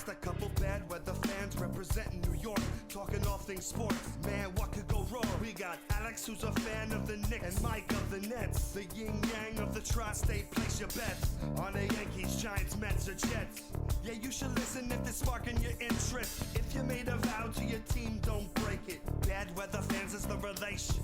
Just a couple bad weather fans representing New York, talking all things sports. Man, what could go wrong? We got Alex, who's a fan of the Knicks, and Mike of the Nets. The yin-yang of the tri-state, place your bets on the Yankees, Giants, Mets, or Jets. Yeah, you should listen if it's sparking your interest. If you made a vow to your team, don't break it. Bad weather fans is the relation.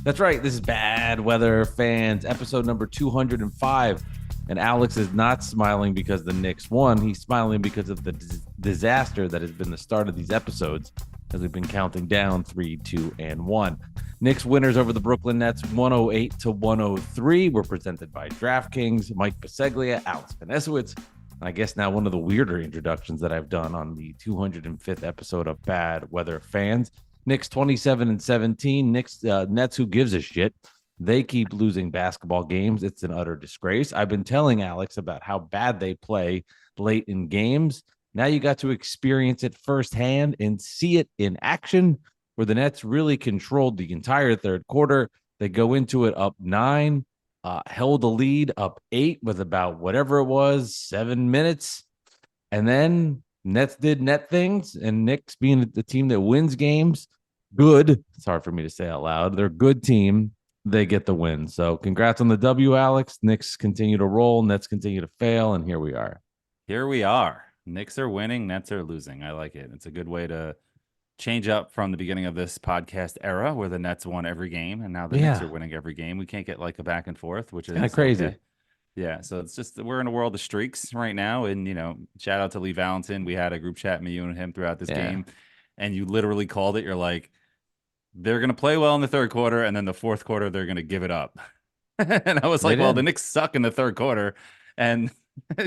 That's right. This is Bad Weather Fans, episode number 205. And Alex is not smiling because the Knicks won. He's smiling because of the disaster that has been the start of these episodes, as we've been counting down 3, 2, and 1. Knicks winners over the Brooklyn Nets, 108-103. Were presented by DraftKings, Mike Biseglia, Alex Vanessowitz. I guess now one of the weirder introductions that I've done on the 205th episode of Bad Weather Fans. Knicks 27-17. Nets, who gives a shit? They keep losing basketball games. It's an utter disgrace. I've been telling Alex about how bad they play late in games. Now you got to experience it firsthand and see it in action, where the Nets really controlled the entire third quarter. They go into it up 9, held the lead up 8 with about whatever it was, 7 minutes. And then Nets did net things, and Knicks, being the team that wins games, good. It's hard for me to say out loud. They're a good team. They get the win. So congrats on the W, Alex. Knicks continue to roll. Nets continue to fail. And here we are. Here we are. Knicks are winning. Nets are losing. I like it. It's a good way to change up from the beginning of this podcast era, where the Nets won every game. And now the Knicks are winning every game. We can't get like a back and forth, which is kind of crazy. Okay. Yeah. So it's just, we're in a world of streaks right now. And, you know, shout out to Lee Valentin. We had a group chat, me, you, and him throughout this game. And you literally called it. You're like, they're going to play well in the third quarter, and then the fourth quarter, they're going to give it up. And I was like, well, the Knicks suck in the third quarter. And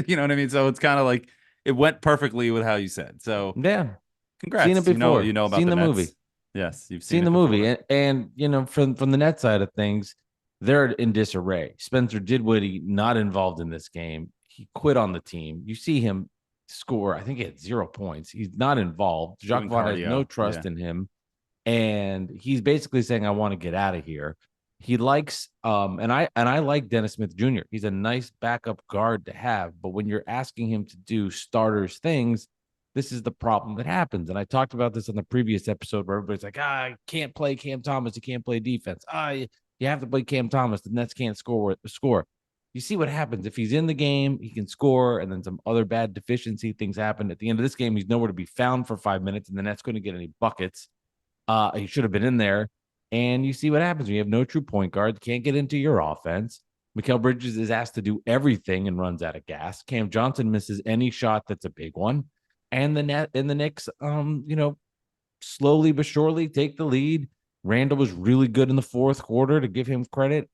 you know what I mean? So it's kind of like, it went perfectly with how you said. So yeah, congrats. Seen it before. You know about the Nets. movie. Yes, you've seen the movie. And, you know, from the net side of things, they're in disarray. Spencer Dinwiddie not involved in this game. He quit on the team. You see him score. I think he had 0 points. He's not involved. Jacques Vaughn has no trust in him. And he's basically saying, I want to get out of here. He likes, and I like Dennis Smith Jr. He's a nice backup guard to have, but when you're asking him to do starters things, this is the problem that happens. And I talked about this on the previous episode, where everybody's like, I can't play Cam Thomas. You can't play defense. You have to play Cam Thomas. The Nets can't score. You see what happens. If he's in the game, he can score, and then some other bad deficiency things happen. At the end of this game, he's nowhere to be found for 5 minutes, and the Nets couldn't get any buckets. He should have been in there. And you see what happens when you have no true point guard, can't get into your offense. Mikal Bridges is asked to do everything and runs out of gas. Cam Johnson misses any shot that's a big one. And the Knicks, slowly but surely take the lead. Randall was really good in the fourth quarter, to give him credit.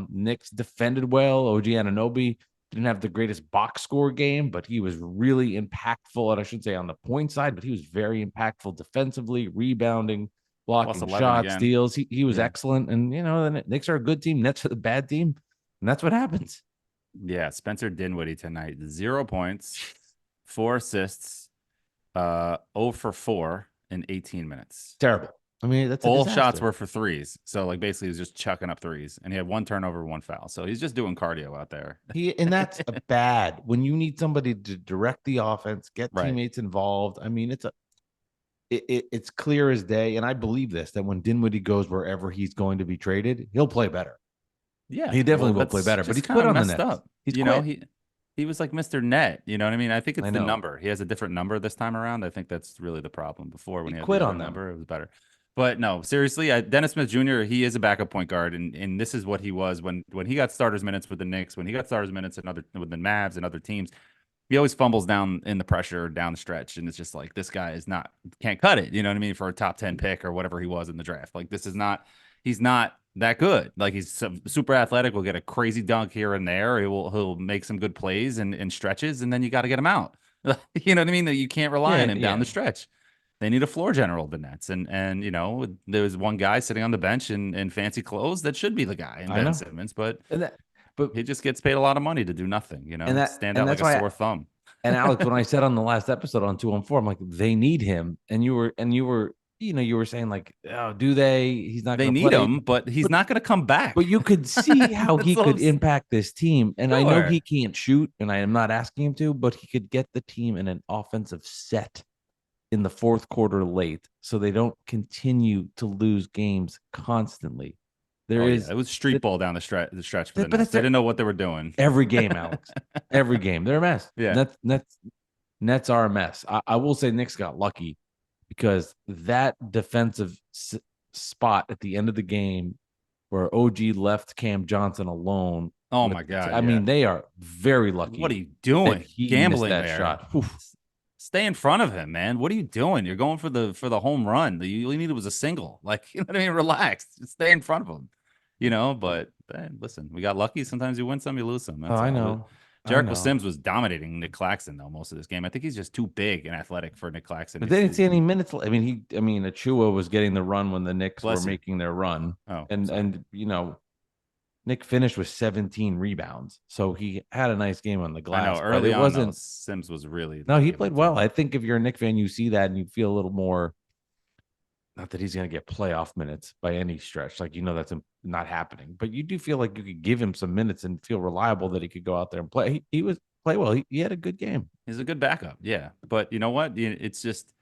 Knicks defended well. OG Anunoby didn't have the greatest box score game, but he was really impactful. And I should say on the point side, but he was very impactful defensively, rebounding, blocking shots, steals. He was excellent. And, you know, the Knicks are a good team. Nets are the bad team. And that's what happens. Yeah. Spencer Dinwiddie tonight, 0 points, 4 assists, 0 for 4 in 18 minutes. Terrible. I mean, that's all shots were for threes. So like basically he was just chucking up threes, and he had 1 turnover, 1 foul. So he's just doing cardio out there. And that's bad when you need somebody to direct the offense, get teammates involved. I mean, it's clear as day. And I believe this, that when Dinwiddie goes wherever he's going to be traded, he'll play better. Yeah, he definitely will play better, but he's put on the Nets. Up. He's he was like Mr. Net. You know what I mean? I think it's the number. He has a different number this time around. I think that's really the problem. Before, when he had quit the on number, it was better. But no, seriously, Dennis Smith Jr., he is a backup point guard, and this is what he was when he got starters minutes with the Knicks, when he got starters minutes with the Mavs and other teams. He always fumbles down in the pressure down the stretch, and it's just like, this guy can't cut it. You know what I mean? For a top 10 pick or whatever he was in the draft. Like, he's not that good. Like, he's super athletic, will get a crazy dunk here and there. He'll make some good plays and stretches, and then you got to get him out. You know what I mean? That you can't rely on him down the stretch. They need a floor general, the Nets. And you know, there was one guy sitting on the bench in fancy clothes that should be the guy in Ben Simmons, but he just gets paid a lot of money to do nothing, you know, stand out like a sore thumb. And Alex, when I said on the last episode on 214, I'm like, they need him. And you were you were saying like, oh, do they? He's not They going to need play. him, but he's not going to come back. But you could see how he could I'm impact this team. And I know Sure. he can't shoot, and I am not asking him to, but he could get the team in an offensive set in the fourth quarter late so they don't continue to lose games constantly. There is It was street ball down the stretch for the but Nets. They didn't know what they were doing. every game, Alex. Every game. They're a mess. Yeah. Nets are a mess. I will say Knicks got lucky because that defensive spot at the end of the game where OG left Cam Johnson alone. Oh my God. I mean, they are very lucky. What are you doing? He Gambling missed that there. shot. Stay in front of him, man. What are you doing? You're going for the home run. You needed was a single. Like, you know what I mean? Relax. Just stay in front of him. But listen, we got lucky. Sometimes you win some, you lose some. That's I all. know. Jericho Sims was dominating Nick Claxton though most of this game. I think he's just too big and athletic for Nick Claxton. But they didn't see any minutes. I mean, Achua was getting the run when the Knicks were making their run. Oh, and Nick finished with 17 rebounds, so he had a nice game on the glass. I know, early it on, wasn't. Sims was really. No, he played well. I think if you're a Knick fan, you see that and you feel a little more. Not that he's going to get playoff minutes by any stretch, like that's not happening. But you do feel like you could give him some minutes and feel reliable that he could go out there and play. He was play well. He had a good game. He's a good backup, yeah. But you know what? It's just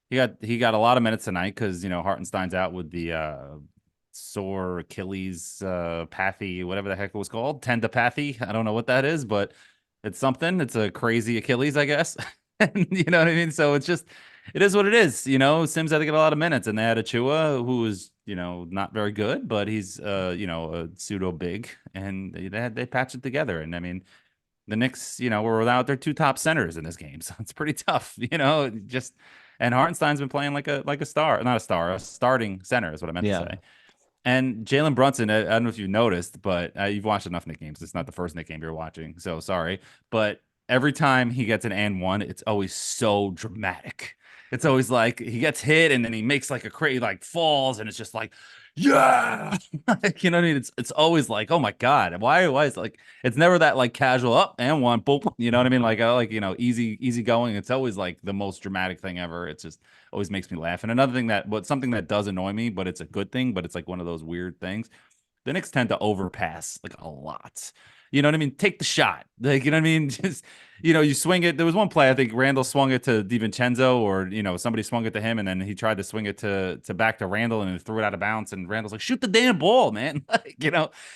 he got a lot of minutes tonight because Hartenstein's out with the sore Achilles pathy, whatever the heck it was called, tendopathy. I don't know what that is, but it's something. It's a crazy Achilles, I guess. And you know what I mean? So it is what it is. Sims had to get a lot of minutes, and they had Achua, who was not very good, but he's a pseudo big, and they patched it together. And I mean, the Knicks, were without their two top centers in this game, so it's pretty tough. And Hartenstein's been playing like a star, not a star, a starting center is what I meant to say. And Jalen Brunson, I don't know if you noticed, but you've watched enough Knick games. It's not the first Knick game you're watching, so sorry. But every time he gets an and one, it's always so dramatic. It's always like he gets hit and then he makes like a crazy falls, and it's just like, yeah, you know what I mean? It's always like, oh my God, why is it's never that like casual up and one, boop, you know what I mean? Like easy going. It's always like the most dramatic thing ever. It's just always makes me laugh. And another thing something that does annoy me, but it's a good thing, but it's like one of those weird things. The Knicks tend to overpass like a lot. You know what I mean? Take the shot. Like, you know what I mean? Just, you swing it. There was one play, I think Randall swung it to DiVincenzo, or, somebody swung it to him, and then he tried to swing it to back to Randall and threw it out of bounds. And Randall's like, shoot the damn ball, man. Like,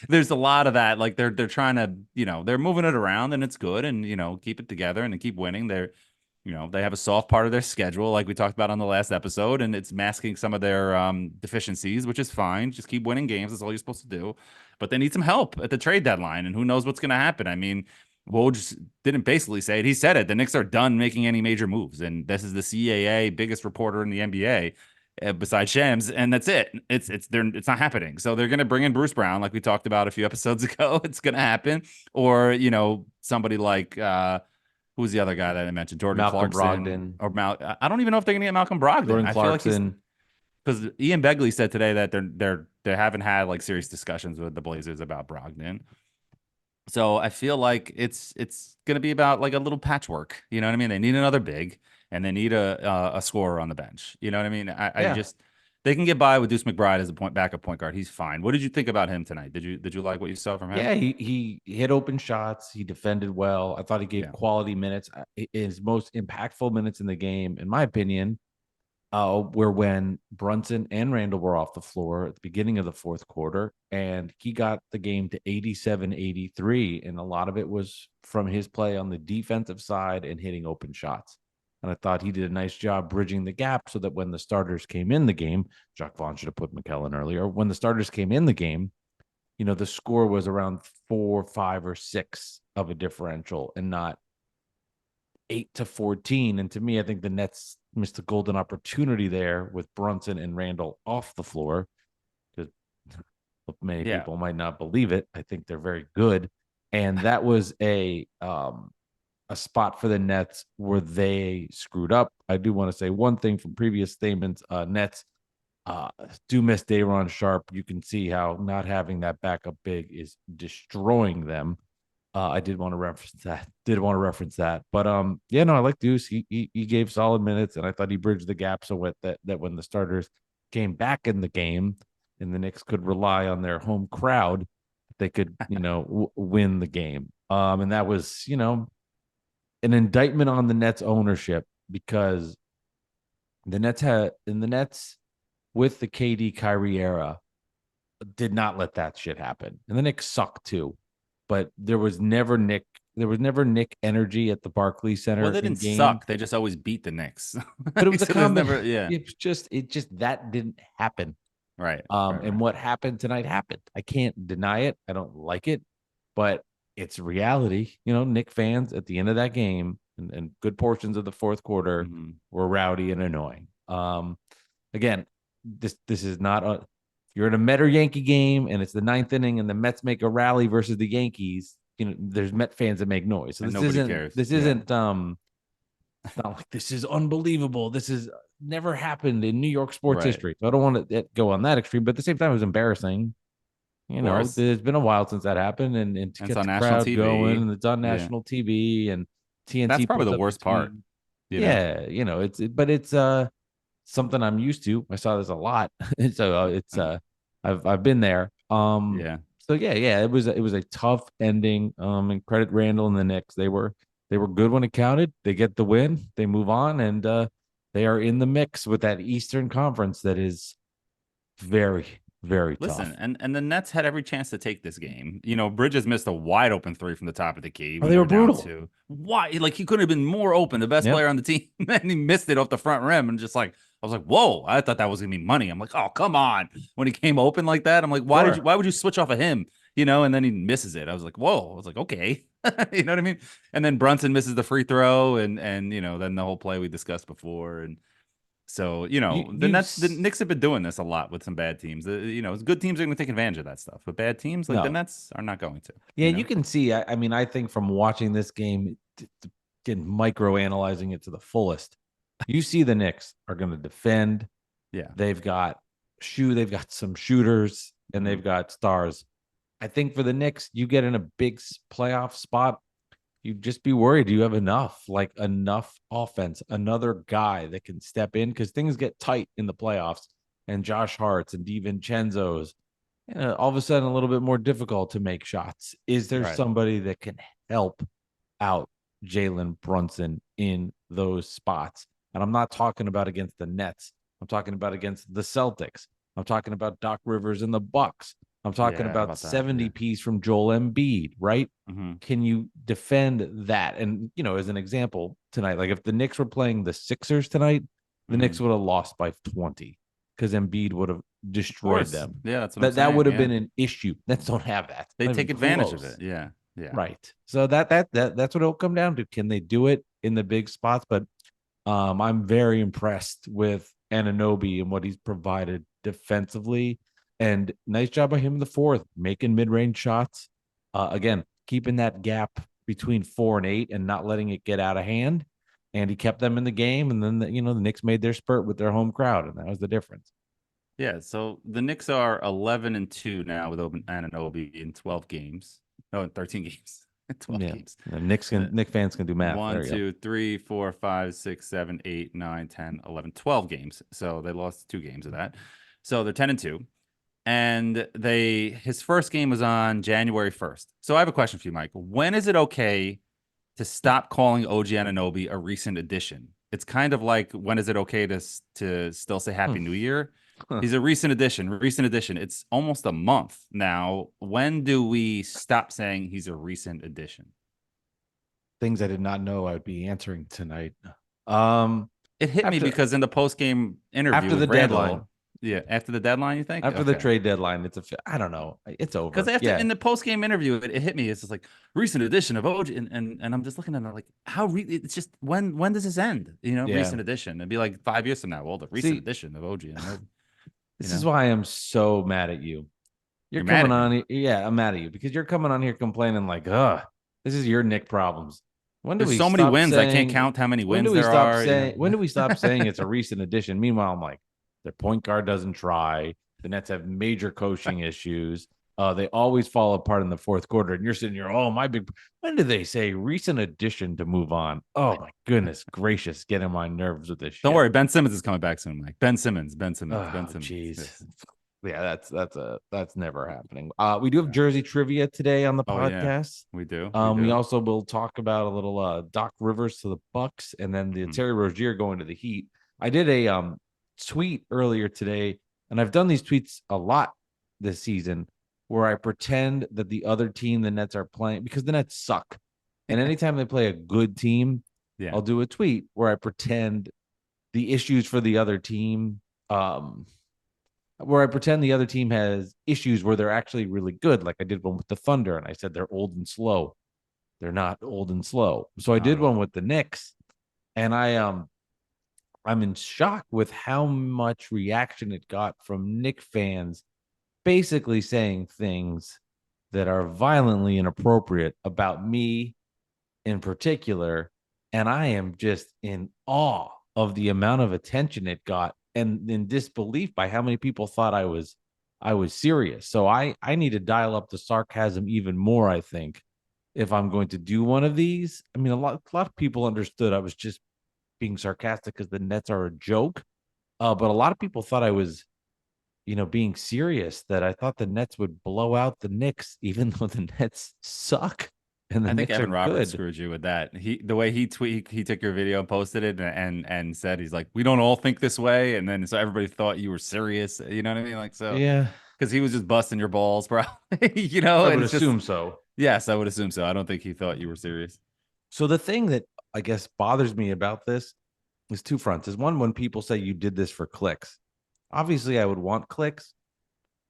there's a lot of that. Like they're trying to, they're moving it around, and it's good, and, keep it together and keep winning. They're, they have a soft part of their schedule, like we talked about on the last episode, and it's masking some of their deficiencies, which is fine. Just keep winning games. That's all you're supposed to do. But they need some help at the trade deadline, and who knows what's going to happen. I mean, Woj didn't basically say it. He said it. The Knicks are done making any major moves, and this is the CAA biggest reporter in the NBA, besides Shams, and that's it. It's not happening. So they're going to bring in Bruce Brown, like we talked about a few episodes ago. It's going to happen, or somebody like who's the other guy that I mentioned, Jordan Malcolm Clarkson, Brogdon. I don't even know if they're going to get Malcolm Brogdon. Jordan I Clarkson. feel like because Ian Begley said today that they haven't had like serious discussions with the Blazers about Brogdon. So I feel like it's going to be about like a little patchwork. You know what I mean? They need another big, and they need a scorer on the bench. You know what I mean? I just they can get by with Deuce McBride as a backup point guard. He's fine. What did you think about him tonight? Did you like what you saw from him? Yeah, he hit open shots. He defended well. I thought he gave quality minutes. His most impactful minutes in the game, in my opinion, were when Brunson and Randall were off the floor at the beginning of the fourth quarter, and he got the game to 87-83, and a lot of it was from his play on the defensive side and hitting open shots. And I thought he did a nice job bridging the gap so that when the starters came in the game, Jacques Vaughn should have put McKellen earlier. When the starters came in the game, the score was around 4, 5, or 6 of a differential and not 8-14. And to me, I think the Nets missed a golden opportunity there with Brunson and Randall off the floor. Because many people might not believe it. I think they're very good. And that was a spot for the Nets where they screwed up. I do want to say one thing from previous statements. Nets do miss Day'Ron Sharpe. You can see how not having that backup big is destroying them. I did want to reference that. But yeah, no, I like Deuce. He gave solid minutes, and I thought he bridged the gap so that when the starters came back in the game, and the Knicks could rely on their home crowd, they could win the game. And that was an indictment on the Nets ownership, because the Nets with the KD Kyrie era did not let that shit happen. And the Knicks sucked too. But there was never Nick energy at the Barclays Center. Well, they didn't suck. They just always beat the Knicks. But it was a combination. Yeah. It just that didn't happen. Right. And what happened tonight happened. I can't deny it. I don't like it, but it's reality. Knick fans at the end of that game and good portions of the fourth quarter were rowdy and annoying. Again, this is not you're in a Met or Yankee game and it's the ninth inning and the Mets make a rally versus the Yankees. There's Met fans that make noise. So nobody cares. This isn't it's not like this is unbelievable. This is never happened in New York sports history. So I don't want to go on that extreme, but at the same time, it was embarrassing. There's been a while since that happened, and to get the crowd TV. Going, and it's on national TV, and TNT. That's probably the worst part. It's something I'm used to. I saw this a lot, so it's I've been there. So it was a tough ending. And credit Randall and the Knicks. They were good when it counted. They get the win. They move on, and they are in the mix with that Eastern Conference that is very, very tough. Listen, and the Nets had every chance to take this game. Bridges missed a wide open three from the top of the key. They were brutal. Why? Like, he couldn't have been more open, the best player on the team, and he missed it off the front rim. And just like, I was like, whoa, I thought that was gonna be money. I'm like, oh, come on. When he came open like that, I'm like, why would you switch off of him? And then he misses it. I was like, whoa. I was like, okay. You know what I mean? And then Brunson misses the free throw, and then the whole play we discussed before. And so, the Knicks have been doing this a lot with some bad teams. Good teams are going to take advantage of that stuff, but bad teams like the Nets are not going to. Yeah, you can see. I think from watching this game, getting micro-analyzing it to the fullest, you see the Knicks are going to defend. Yeah, they've got some shooters, and they've got stars. I think for the Knicks, you get in a big playoff spot, you just be worried. Do you have enough offense, another guy that can step in? Because things get tight in the playoffs, and Josh Hart's and DiVincenzo's, all of a sudden a little bit more difficult to make shots. Is there somebody that can help out Jalen Brunson in those spots? And I'm not talking about against the Nets. I'm talking about against the Celtics. I'm talking about Doc Rivers and the Bucks. I'm talking about 70 piece from Joel Embiid, right? Mm-hmm. Can you defend that? And, as an example tonight, like if the Knicks were playing the Sixers tonight, the Knicks would have lost by 20 because Embiid would have destroyed them. Yeah, that's what I'm saying. That would have been an issue. Nets don't have that. They take advantage of it. Yeah. Right. So that's what it'll come down to. Can they do it in the big spots? But I'm very impressed with Anunoby and what he's provided defensively. And nice job by him in the fourth, making mid-range shots. Again, keeping that gap between 4 and 8 and not letting it get out of hand. And he kept them in the game. And then, the Knicks made their spurt with their home crowd. And that was the difference. Yeah. So the Knicks are 11-2 now with Anunoby in 12 games. No, in 13 games. 12 games. Knicks fans can do math. 1, 2, 3, 4, 5, 6, 7, 8, 9, 10, 11, 12 games. So they lost 2 games of that. So they're 10-2. And his first game was on January 1st. So I have a question for you, Mike. When is it okay to stop calling OG Anunoby a recent addition? It's kind of like, when is it okay to still say Happy New Year? He's a recent addition. It's almost a month now. When do we stop saying he's a recent addition? Things I did not know I would be answering tonight. It hit me because in the post-game interview after the deadline. Yeah, after the deadline, you think? After the trade deadline, I don't know. It's over. Because in the post-game interview, it hit me. It's just like recent addition of OG, and I'm just looking at it like, it's just when does this end? Recent addition. It'd be like 5 years from now. Well, the recent addition of OG. This is why I'm so mad at you. You're coming on. Yeah, I'm mad at you because you're coming on here complaining like, this is your Knick problems. There's so many wins. I can't count how many wins there are. When do we stop saying it's a recent addition? Meanwhile, I'm like, their point guard doesn't try. The Nets have major coaching issues. They always fall apart in the fourth quarter, and you're sitting here, oh my big. When did they say recent addition to move on? Oh my goodness gracious, getting my nerves with this shit. Don't worry, Ben Simmons is coming back soon, Mike. Ben Simmons. Ben Simmons. Jeez. Yes. Yeah, that's never happening. We do have Jersey trivia today on the podcast. Yeah, we do. We also will talk about a little Doc Rivers to the Bucks, and then the Terry Rozier going to the Heat. I did a tweet earlier today, and I've done these tweets a lot this season, where I pretend that the other team the Nets are playing, because the Nets suck, and anytime they play a good team, I'll do a tweet where I pretend the issues for the other team. Where I pretend the other team has issues where they're actually really good. Like I did one with the Thunder, and I said they're old and slow. They're not old and slow. So I did one with the Knicks, and I'm in shock with how much reaction it got from Knicks fans, basically saying things that are violently inappropriate about me in particular. And I am just in awe of the amount of attention it got, and in disbelief by how many people thought I was serious. So I need to dial up the sarcasm even more, I think, if I'm going to do one of these. I mean, a lot of people understood I was just being sarcastic because the Nets are a joke. But a lot of people thought I was, being serious, that I thought the Nets would blow out the Knicks, even though the Nets suck. And I think Evan Roberts screwed you with that. The way he took your video and posted it and said, he's like, we don't all think this way, and then so everybody thought you were serious. You know what I mean? Like, so yeah, because he was just busting your balls, probably. I would assume so. Yes, I would assume so. I don't think he thought you were serious. So the thing that I guess bothers me about this is two fronts. Is one, when people say you did this for clicks. Obviously, I would want clicks,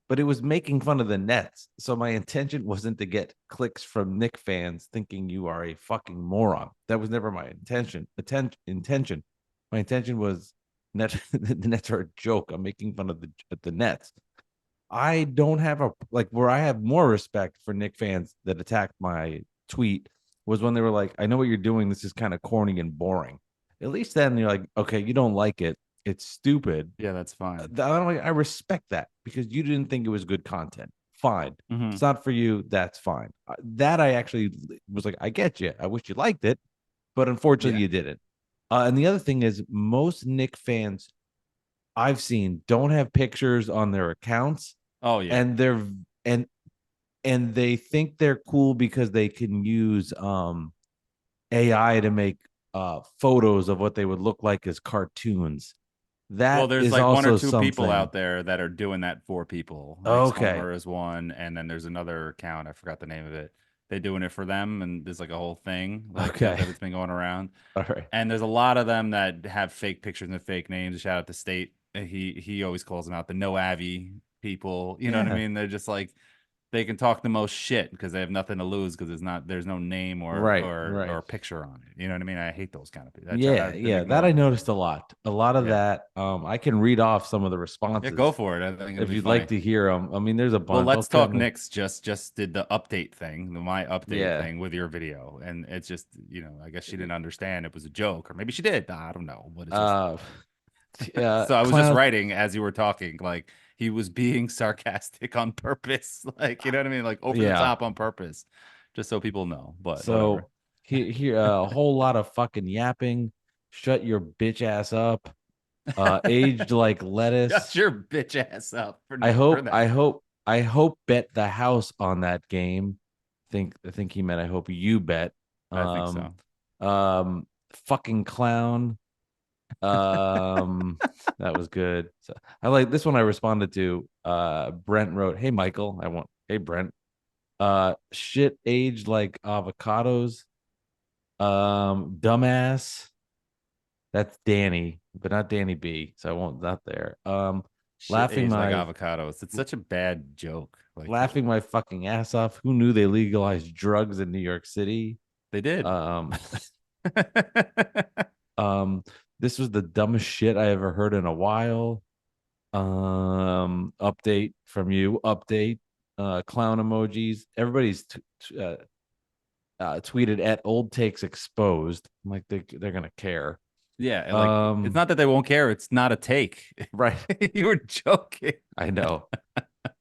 but it was making fun of the Nets. So my intention wasn't to get clicks from Knicks fans thinking you are a fucking moron. That was never my intention. My intention was the Nets are a joke. I'm making fun of the Nets. I don't have where I have more respect for Knicks fans that attacked my tweet was when they were like, I know what you're doing. This is kind of corny and boring. At least then you're like, okay, you don't like it. It's stupid. Yeah, that's fine. I respect that because you didn't think it was good content. Fine. Mm-hmm. It's not for you. That's fine. That I actually was like, I get you. I wish you liked it, but unfortunately you didn't. And the other thing is, most Knicks fans I've seen don't have pictures on their accounts. Oh yeah, and they're and they think they're cool because they can use AI to make photos of what they would look like as cartoons. There's like one or two people out there that are doing that for people. Like Homer is one, and then there's another account. I forgot the name of it. They're doing it for them, and there's like a whole thing that it's been going around. All right. And there's a lot of them that have fake pictures and fake names. Shout out to State. He always calls them out, the no Avi people. You know what I mean? They're just like, they can talk the most shit because they have nothing to lose because there's no name or picture on it. You know what I mean? I hate those kind of people. That I noticed a lot. A lot of that. I can read off some of the responses. Yeah, go for it. I think if you'd like to hear them. I mean, there's a bunch. Well, let's talk Knicks. Just did the update thing, my update thing with your video, and it's just, I guess she didn't understand it was a joke, or maybe she did. I don't know. What is this? So I was just writing as you were talking, like, he was being sarcastic on purpose, like, you know what I mean, like over the top on purpose, just so people know. But so here a whole lot of fucking yapping. Shut your bitch ass up. Aged like lettuce. Shut your bitch ass up. I hope bet the house on that game. I think he meant I hope you bet. I think so. Fucking clown. That was good. So I like this one. I responded to Brent wrote, hey Michael, hey Brent, shit aged like avocados, dumbass. That's Danny, but not Danny B, so I won't, not there. Laughing like avocados. It's such a bad joke. Like, laughing my fucking ass off. Who knew they legalized drugs in New York City? They did. This was the dumbest shit I ever heard in a while. Update from you. Update. Clown emojis. Everybody's tweeted at Old Takes Exposed. I'm like, they're gonna care. Yeah, like, it's not that they won't care. It's not a take. Right. You were joking. I know.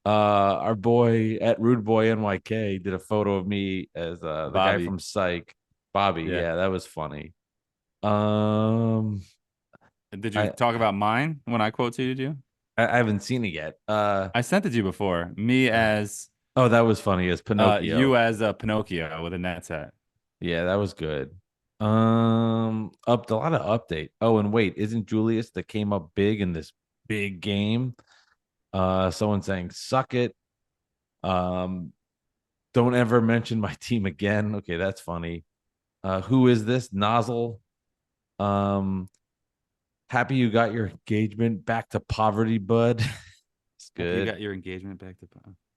Our boy at Rude Boy NYK did a photo of me as the guy Bobby. from Psych, Bobby. Yeah. Yeah, that was funny. Um, Did you I talk about mine when I quoted you? I haven't seen it yet. I sent it to you before. Me as Oh, that was funny as Pinocchio. you as Pinocchio with a Nets hat. Yeah, that was good. Up a lot of update. Oh, and wait, isn't Julius that came up big in this big game? Someone saying suck it. Um, don't ever mention my team again. Okay, that's funny. Who is this? Nozzle. Um, happy you got your engagement back to poverty, bud. It's Have you good. got your engagement back to?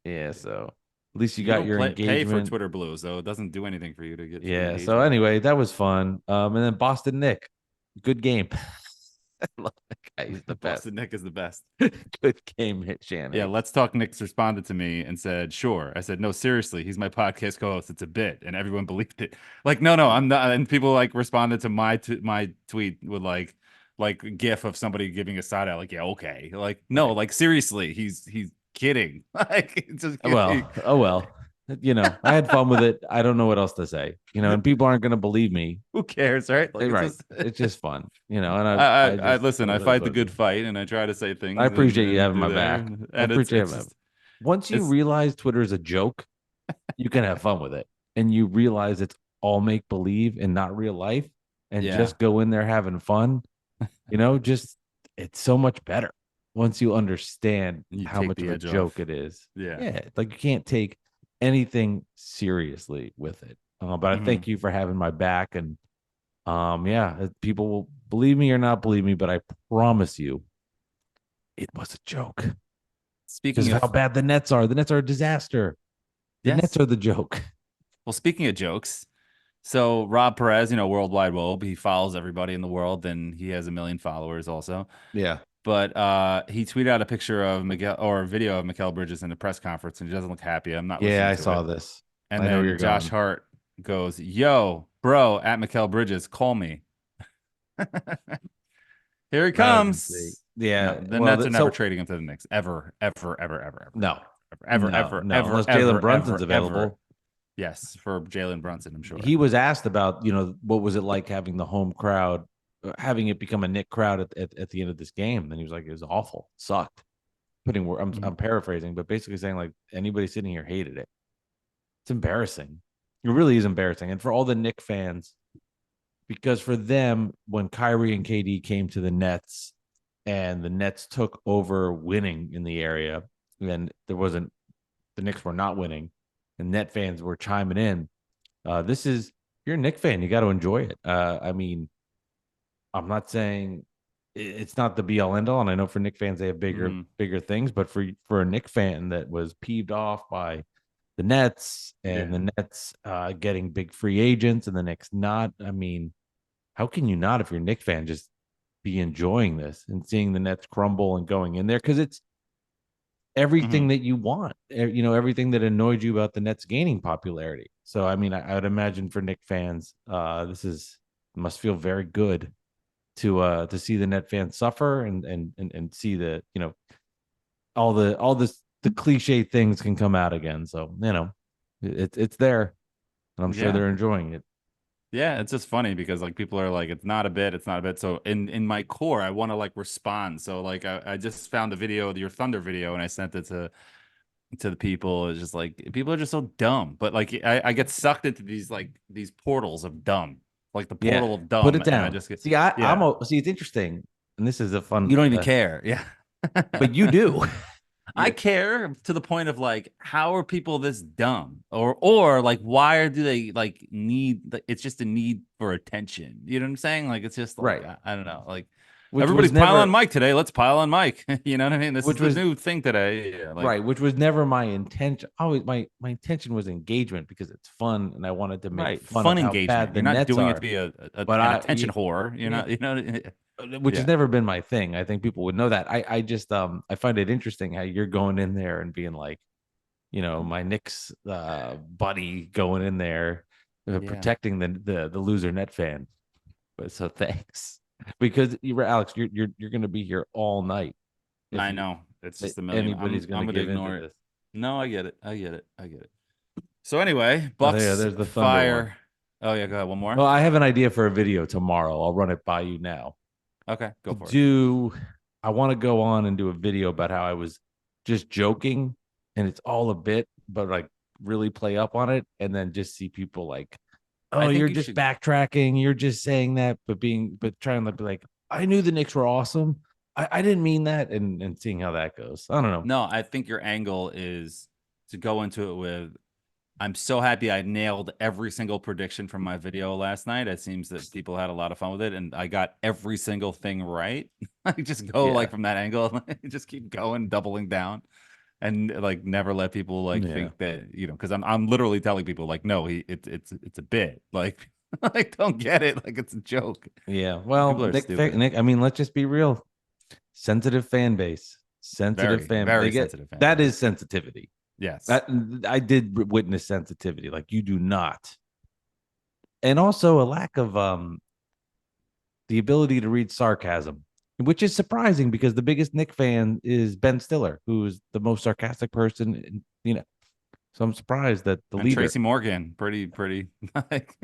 Yeah, so at least you You got don't your pay for engagement. Twitter Blue, so it doesn't do anything for you to get free Yeah. So engagement. anyway, that was fun. And then Boston Nick, good game. I love that guy. He's the best. Boston Nick is the best. Good game, hit Shannon. Yeah, Let's Talk Knicks responded to me and said, "Sure." I said, "No, seriously, he's my podcast co-host. It's a bit," and everyone believed it. Like, no, I'm not. And people like responded to my tweet with like a gif of somebody giving a side eye, like, "Yeah, okay." Like, no, Right. like seriously, he's kidding. Like, it's just Well, oh well. I had fun with it. I don't know what else to say. And people aren't going to believe me. who cares, right? Like, Right. it's just. It's just fun. And I just listen. I that is fight the what it good is. fight, and I try to say I things appreciate you and having do my there, back. I and appreciate it's it. just Once you it's realize Twitter is a joke, you can have fun with it. And you realize it's all make believe and not real life, and yeah. just go in there having fun. Just it's so much better once you understand You how take much the of a edge joke off. it is. Yeah. Yeah, like you can't take anything seriously with it. But I Mhm. thank you for having my back, and yeah, people will believe me or not believe me, but I promise you, it was a joke. Because Speaking of how of bad the Nets are. The Nets are a disaster. The Nets yes, are the joke. well, speaking of jokes, so Rob Perez, worldwide wobe, he follows everybody in the world, and he has a million followers also. Yeah. But he tweeted out a picture of Miguel or a video of Mikal Bridges in a press conference, and he doesn't look happy. I'm not Yeah, listening I to saw it. this. And I know where you're then Josh going. Hart goes, "Yo, bro, at Mikal Bridges, call me." Here he That I didn't see. comes. No, Yeah. the Well, Nets are never so trading him to the Knicks. Ever, ever, ever, ever, ever, no, ever, no, ever, no. ever, Unless Jalen ever, Brunson's ever, ever. available. Yes, for Jalen Brunson, I'm sure. He was asked about, what was it like having the home crowd, having it become a Nick crowd at the end of this game. And he was like, it was awful. Sucked. I'm paraphrasing, but basically saying like anybody sitting here hated it. It's embarrassing. It really is embarrassing. And for all the Nick fans, because for them, when Kyrie and KD came to the Nets and the Nets took over winning in the area, and the Knicks were not winning, and Net fans were chiming in. If you're a Knicks fan, you got to enjoy it. I mean, I'm not saying it's not the be all end all, and I know for Knicks fans they have bigger things, but for a Knicks fan that was peeved off by the Nets and the Nets getting big free agents and the Knicks not, I mean, how can you not, if you're a Knicks fan, just be enjoying this and seeing the Nets crumble and going in there? Because it's everything that you want, everything that annoyed you about the Nets gaining popularity. So, I mean, I would imagine for Knicks fans, must feel very good to see the Net fans suffer and see the, all the cliche things can come out again. So, it's there, and I'm sure Yeah. they're enjoying it. Yeah, it's just funny because like people are like, it's not a bit, it's not a bit. So in my core, I want to like respond. So like I just found a video, your Thunder video, and I sent it to the people. It's just like people are just so dumb. But like I get sucked into these portals of dumb, like the Yeah, portal of put dumb, it and I down. just get See, yeah. see, it's interesting, and this is a fun, You don't even care. Yeah. but you do. I Yeah. care to the point of like, how are people this dumb, or like, why do they like need? It's just a need for attention. You know what I'm saying? Like, it's just like Right. I don't know. Like, Which was everybody's pile on never, Mike today. Let's pile on Mike. You know what I mean? This is which the was new thing today. Yeah, like, right, which was never my intention. Always, my intention was engagement because it's fun, and I wanted to make right, fun of fun how bad engagement. the You're not Nets doing it are. to be But an attention whore. You're yeah, not. You know. which has Yeah. never been my thing. I think people would know that. I just I find it interesting how you're going in there and being like, my Knicks buddy going in there, Yeah. protecting the loser Net fan. But so thanks, because Alex, you're going to be here all night. I know. It's that just a million. anybody's I'm going to gonna give ignore into it. this. No, I get it. I get it. I get it. So anyway, Oh, Bucks there's the Thunder one. fire. Oh yeah, go ahead. One more. Well, I have an idea for a video tomorrow. I'll run it by you now. Okay, go To for it. I want to go on and do a video about how I was just joking and it's all a bit, but like really play up on it and then just see people like, I oh, think you're you just should. backtracking. You're just saying that, but trying to be like, I knew the Knicks were awesome. I didn't mean that. And seeing how that goes. I don't know. No, I think your angle is to go into it with, I'm so happy I nailed every single prediction from my video last night. It seems that people had a lot of fun with it, and I got every single thing right. I just go Yeah. like from that angle, just keep going, doubling down, and like never let people like Yeah. think that, because I'm literally telling people like, no, it's a bit, like like don't get it, like it's a joke. Yeah. Well, People are stupid. Nick, I mean, let's just be real. Sensitive fan base. Very, very sensitive fan that base. is sensitivity. Yes. I did witness sensitivity. Like you do not. And also a lack of the ability to read sarcasm, which is surprising because the biggest Nick fan is Ben Stiller, who's the most sarcastic person, So I'm surprised that the and leader. Tracy Morgan, pretty like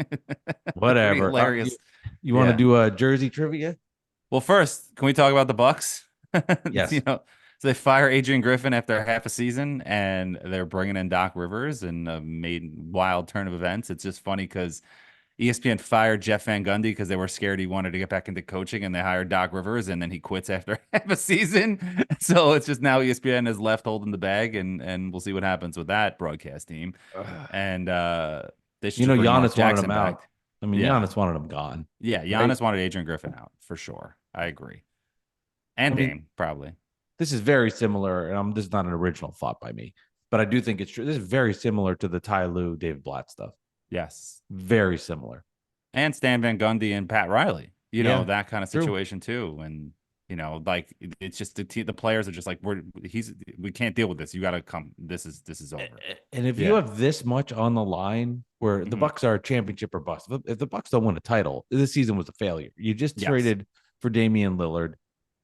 Whatever. pretty hilarious. You want to do a Jersey trivia? Well, first, can we talk about the Bucks? Yes. So they fire Adrian Griffin after half a season, and they're bringing in Doc Rivers, and made wild turn of events. It's just funny because ESPN fired Jeff Van Gundy because they were scared he wanted to get back into coaching, and they hired Doc Rivers, and then he quits after half a season. So it's just now ESPN is left holding the bag, and we'll see what happens with that broadcast team. And they should bring Mark Giannis wanted Jackson him back. out. I mean, Yeah. Giannis wanted him gone. Yeah, Giannis wanted Adrian Griffin out for sure. I agree. And Dame, probably. This is very similar, and this is not an original thought by me, but I do think it's true. This is very similar to the Ty Lue, David Blatt stuff. Yes. Very similar. And Stan Van Gundy and Pat Riley, that kind of true. situation too. And, like it's just the players are just like, we can't deal with this. You got to come. This is over. And if you have this much on the line where the Bucks are a championship or bust, if the Bucks don't win a title, this season was a failure. You just traded for Damian Lillard.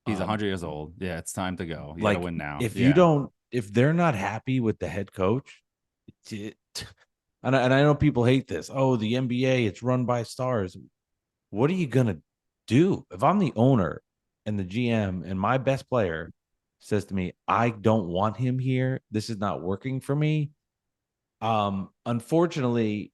He's 100 years old. Yeah, it's time to go. You got to win now. If they're not happy with the head coach, and I know people hate this. Oh, the NBA, it's run by stars. What are you going to do? If I'm the owner and the GM and my best player says to me, I don't want him here, this is not working for me. Unfortunately,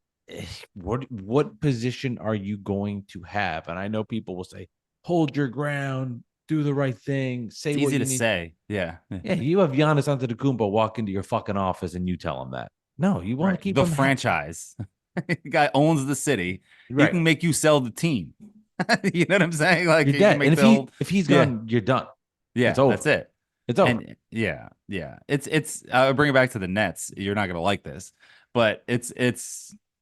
what position are you going to have? And I know people will say, hold your ground, do the right thing. Say it's what easy you to need. say. Yeah. Yeah. You have Giannis Antetokounmpo walk into your fucking office and you tell him that. No, you want to keep the him franchise. The guy owns the city. Right. He can make you sell the team. You know what I'm saying? Like you're dead. And if he's gone, you're done. Yeah, it's over. That's it. It's over. And yeah. It's I'll bring it back to the Nets. You're not gonna like this, but it's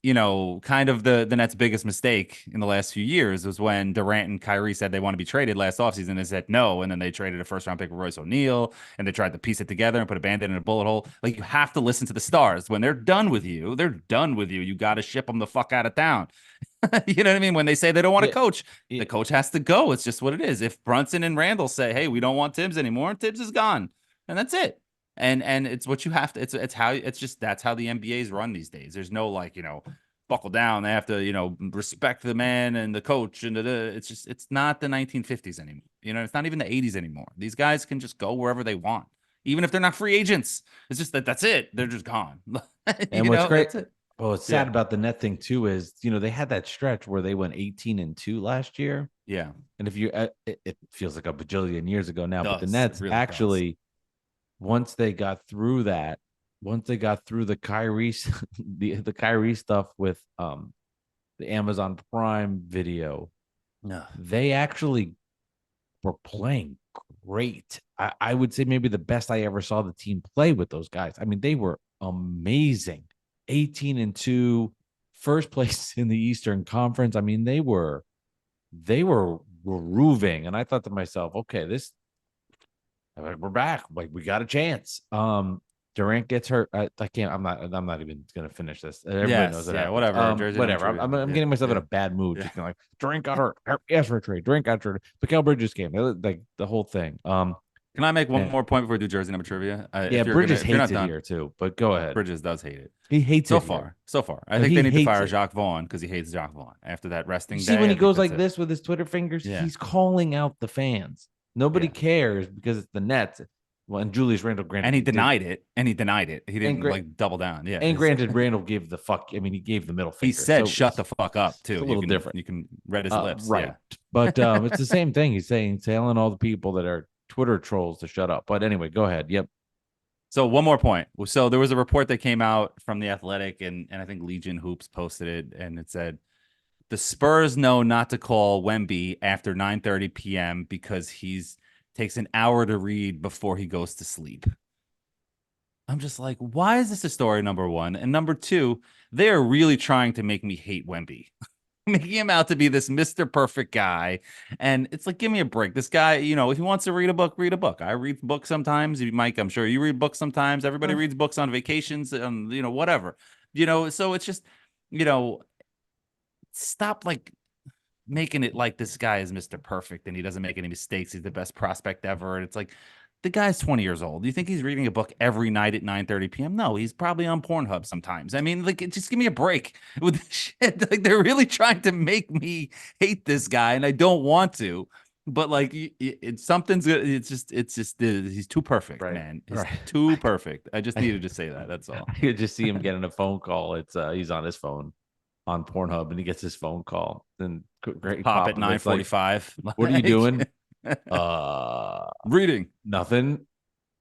kind of the Nets' biggest mistake in the last few years was when Durant and Kyrie said they want to be traded last offseason. They said no, and then they traded a first-round pick with Royce O'Neal, and they tried to piece it together and put a Band-Aid in a bullet hole. Like, you have to listen to the stars. When they're done with you, they're done with you. You got to ship them the fuck out of town. You know what I mean? When they say they don't want to coach, the coach has to go. It's just what it is. If Brunson and Randall say, hey, we don't want Tibbs anymore, Tibbs is gone. And that's it. And it's what you have to, that's how the NBA's run these days. There's no buckle down. They have to, respect the man and the coach. And it's not the 1950s anymore. It's not even the 80s anymore. These guys can just go wherever they want, even if they're not free agents. It's just that's it. They're just gone. And what's great, what's sad about the net thing too is, they had that stretch where they went 18-2 last year. Yeah. And if you, it feels like a bajillion years ago now, but the Nets really actually, once they got through that, once they got through the Kyrie, the Kyrie stuff with the Amazon Prime video, they actually were playing great. I would say maybe the best I ever saw the team play with those guys. I mean, they were amazing. 18-2, first place in the Eastern Conference. I mean, they were grooving, and I thought to myself, okay, we're back. Like, we got a chance. Durant gets hurt. I'm not even gonna finish this. Everybody knows that. Yeah, whatever. Whatever. I'm getting myself in a bad mood. Just Durant got hurt. Yes, for a trade. Durant got hurt. Mikal Bridges came. Like the whole thing. Can I make one Yeah. more point before we do jersey number trivia? Yeah, Bridges hates it here too, but go ahead. Bridges does hate it. He hates So it here. far. I No, think he they need to hates fire it. Jacques Vaughn because he hates Jacques Vaughn after that resting You day. see when I he think goes that's like it. this with his Twitter fingers, Yeah. he's calling out the fans. Nobody Yeah. cares because it's the Nets. Well, and Julius Randle, granted, And he did- denied it. He didn't gra- like double down. Yeah. And granted, Randall gave the fuck. I mean, he gave the middle finger. He said, so "Shut the fuck up," too. It's a little different. You can read his lips, right? Yeah. But it's the same thing. He's telling all the people that are Twitter trolls to shut up. But anyway, go ahead. Yep. So one more point. So there was a report that came out from the Athletic, and I think Legion Hoops posted it, and it said the Spurs know not to call Wemby after 9:30 p.m. because he's takes an hour to read before he goes to sleep. I'm just like, why is this a story? Number one, and number two, they are really trying to make me hate Wemby. Making him out to be this Mr. Perfect guy. And it's like, give me a break. This guy, if he wants to read a book, read a book. I read books sometimes. Mike, I'm sure you read books sometimes. Everybody reads books on vacations and, whatever. So it's just, stop like making it like this guy is Mr. Perfect and he doesn't make any mistakes. He's the best prospect ever. And it's like, the guy's 20 years old. Do you think he's reading a book every night at 9:30 p.m.? No, he's probably on Pornhub sometimes. I mean, like, just give me a break with this shit. Like, they're really trying to make me hate this guy, and I don't want to. But like, something's good. It's just he's too perfect, Right. man. He's too perfect. I just needed to say that. That's all. I could just see him getting a phone call. It's he's on his phone on Pornhub, and he gets his phone call. Then great Pop at 9:45. Like, what are you doing? Reading. Nothing.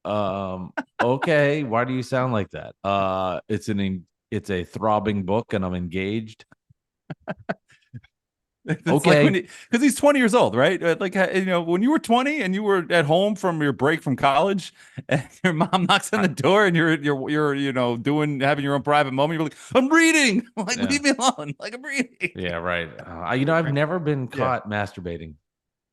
Okay. Why do you sound like that? It's a throbbing book and I'm engaged. Okay. Because he's 20 years old, right? Like, when you were 20 and you were at home from your break from college and your mom knocks on the door and you're having your own private moment, you're like, I'm reading. I'm like, leave me alone. Like, I'm reading. Yeah, right. I've never been caught masturbating.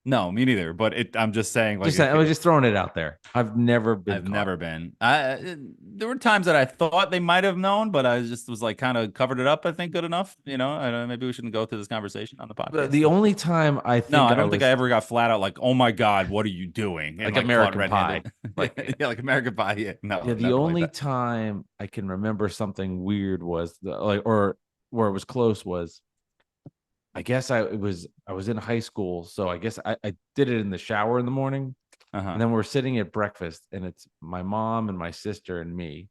No, me neither. But I'm just saying, like, I was just throwing it out there. I've never been. There were times that I thought they might have known, but I just was like kind of covered it up. I think good enough. I don't know, maybe we shouldn't go through this conversation on the podcast. The only time I don't think I ever got flat out like, oh my god, what are you doing? And like American Pie, like American Pie. Yeah, no. Yeah, the only time I can remember something weird was or where it was close was. I guess I was in high school, so I guess I did it in the shower in the morning, and then we're sitting at breakfast, and it's my mom and my sister and me,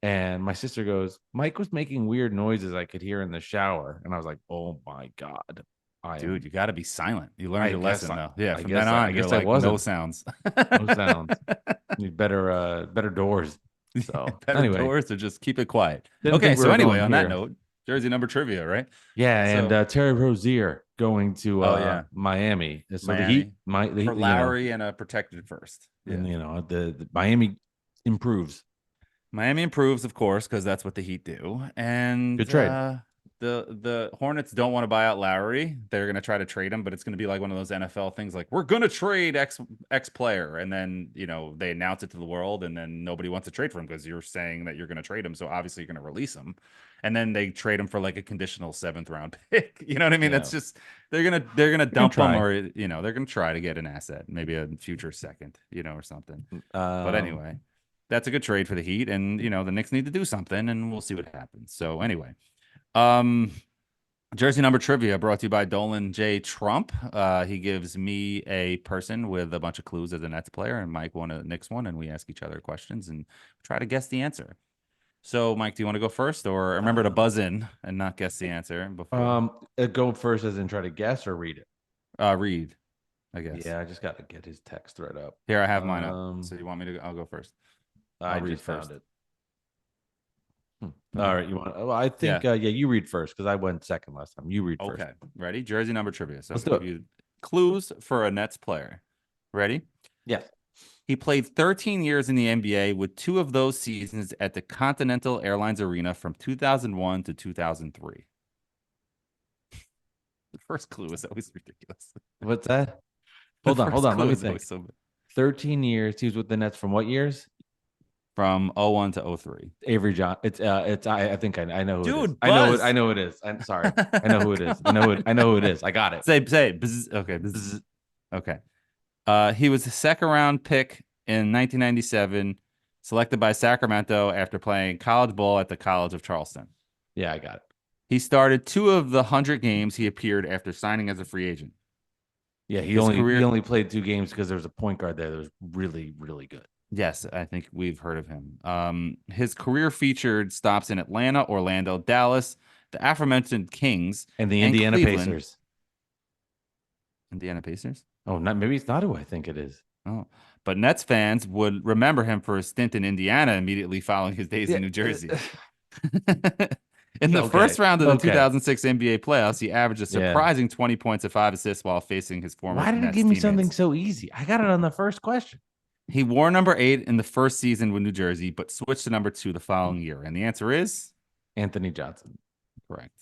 and my sister goes, Mike was making weird noises I could hear in the shower, and I was like, oh my god, dude, you got to be silent. You learned your lesson though. Yeah, from then on, I guess I like, wasn't. No sounds. No sounds. Need better doors. So better doors, or just keep it quiet. Didn't okay, so anyway, on here. that note. Jersey number trivia, right? Yeah, and Terry Rozier going to Miami. So Miami. the Heat, for Lowry and a protected first. Yeah. And the Miami improves. Miami improves, of course, because that's what the Heat do. And good trade. The Hornets don't want to buy out Lowry. They're going to try to trade him, but it's going to be like one of those NFL things, like we're going to trade X player, and then they announce it to the world, and then nobody wants to trade for him because you're saying that you're going to trade him, so obviously you're going to release him, and then they trade him for like a conditional 7th round pick. You know what I mean? Yeah. That's just they're gonna dump him, or they're gonna try to get an asset, maybe a future second, or something. But anyway, that's a good trade for the Heat, and the Knicks need to do something, and we'll see what happens. So anyway. Jersey number trivia brought to you by Dolan J. Trump. He gives me a person with a bunch of clues as a Nets player, and Mike won a Knicks one, and we ask each other questions and try to guess the answer. So, Mike, do you want to go first, or remember to buzz in and not guess the answer before? Go first, as in try to guess or read it. Read, I guess. Yeah, I just got to get his text thread up. Here, I have mine up. So you want me to? I'll go first. I read first. Found it. All right, you want? Well, I think you read first because I went second last time. You read first. Okay, ready? Jersey number trivia. So let's do it. You clues for a Nets player. Ready? Yes. He played 13 years in the NBA, with 2 of those seasons at the Continental Airlines Arena from 2001 to 2003. The first clue is always ridiculous. What's that? Hold on. Let me think. 13 years. He was with the Nets from what years? From 01 to 03. Avery John. It's I think I know who Dude, it is. I know it is. I'm sorry. I know who it is. I know who it is. I got it. Say. Bzz, okay. Bzz. Okay. He was a second round pick in 1997, selected by Sacramento after playing college ball at the College of Charleston. Yeah, I got it. He started 2 of the 100 games he appeared after signing as a free agent. Yeah, he His only career- played 2 games because there was a point guard there that was really, really good. Yes, I think we've heard of him. His career featured stops in Atlanta, Orlando, Dallas, the aforementioned Kings, And the Indiana Cleveland. Pacers. Indiana Pacers? Oh, maybe it's not who I think it is. Oh, but Nets fans would remember him for his stint in Indiana immediately following his days in New Jersey. In the first round of the 2006 NBA playoffs, he averaged a surprising 20 points and 5 assists while facing his former Why did Nets it give me teammates. something so easy? I got it on the first question. He wore number 8 in the first season with New Jersey, but switched to number 2 the following year. And the answer is Anthony Johnson. correct.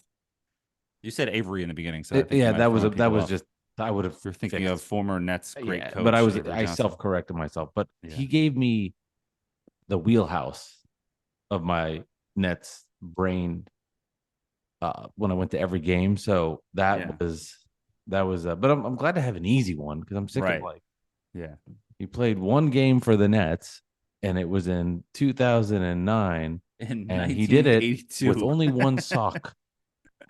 You said Avery in the beginning, so I think Yeah, you might that have was off. just I would have. You're thinking of former Nets great coach. but Avery I Johnson. self-corrected myself. But Yeah. he gave me the wheelhouse of my Nets brain when I went to every game. So that was. But I'm glad to have an easy one because I'm sick of he played 1 game for the Nets, and it was in 2009, and he did it with only 1 sock.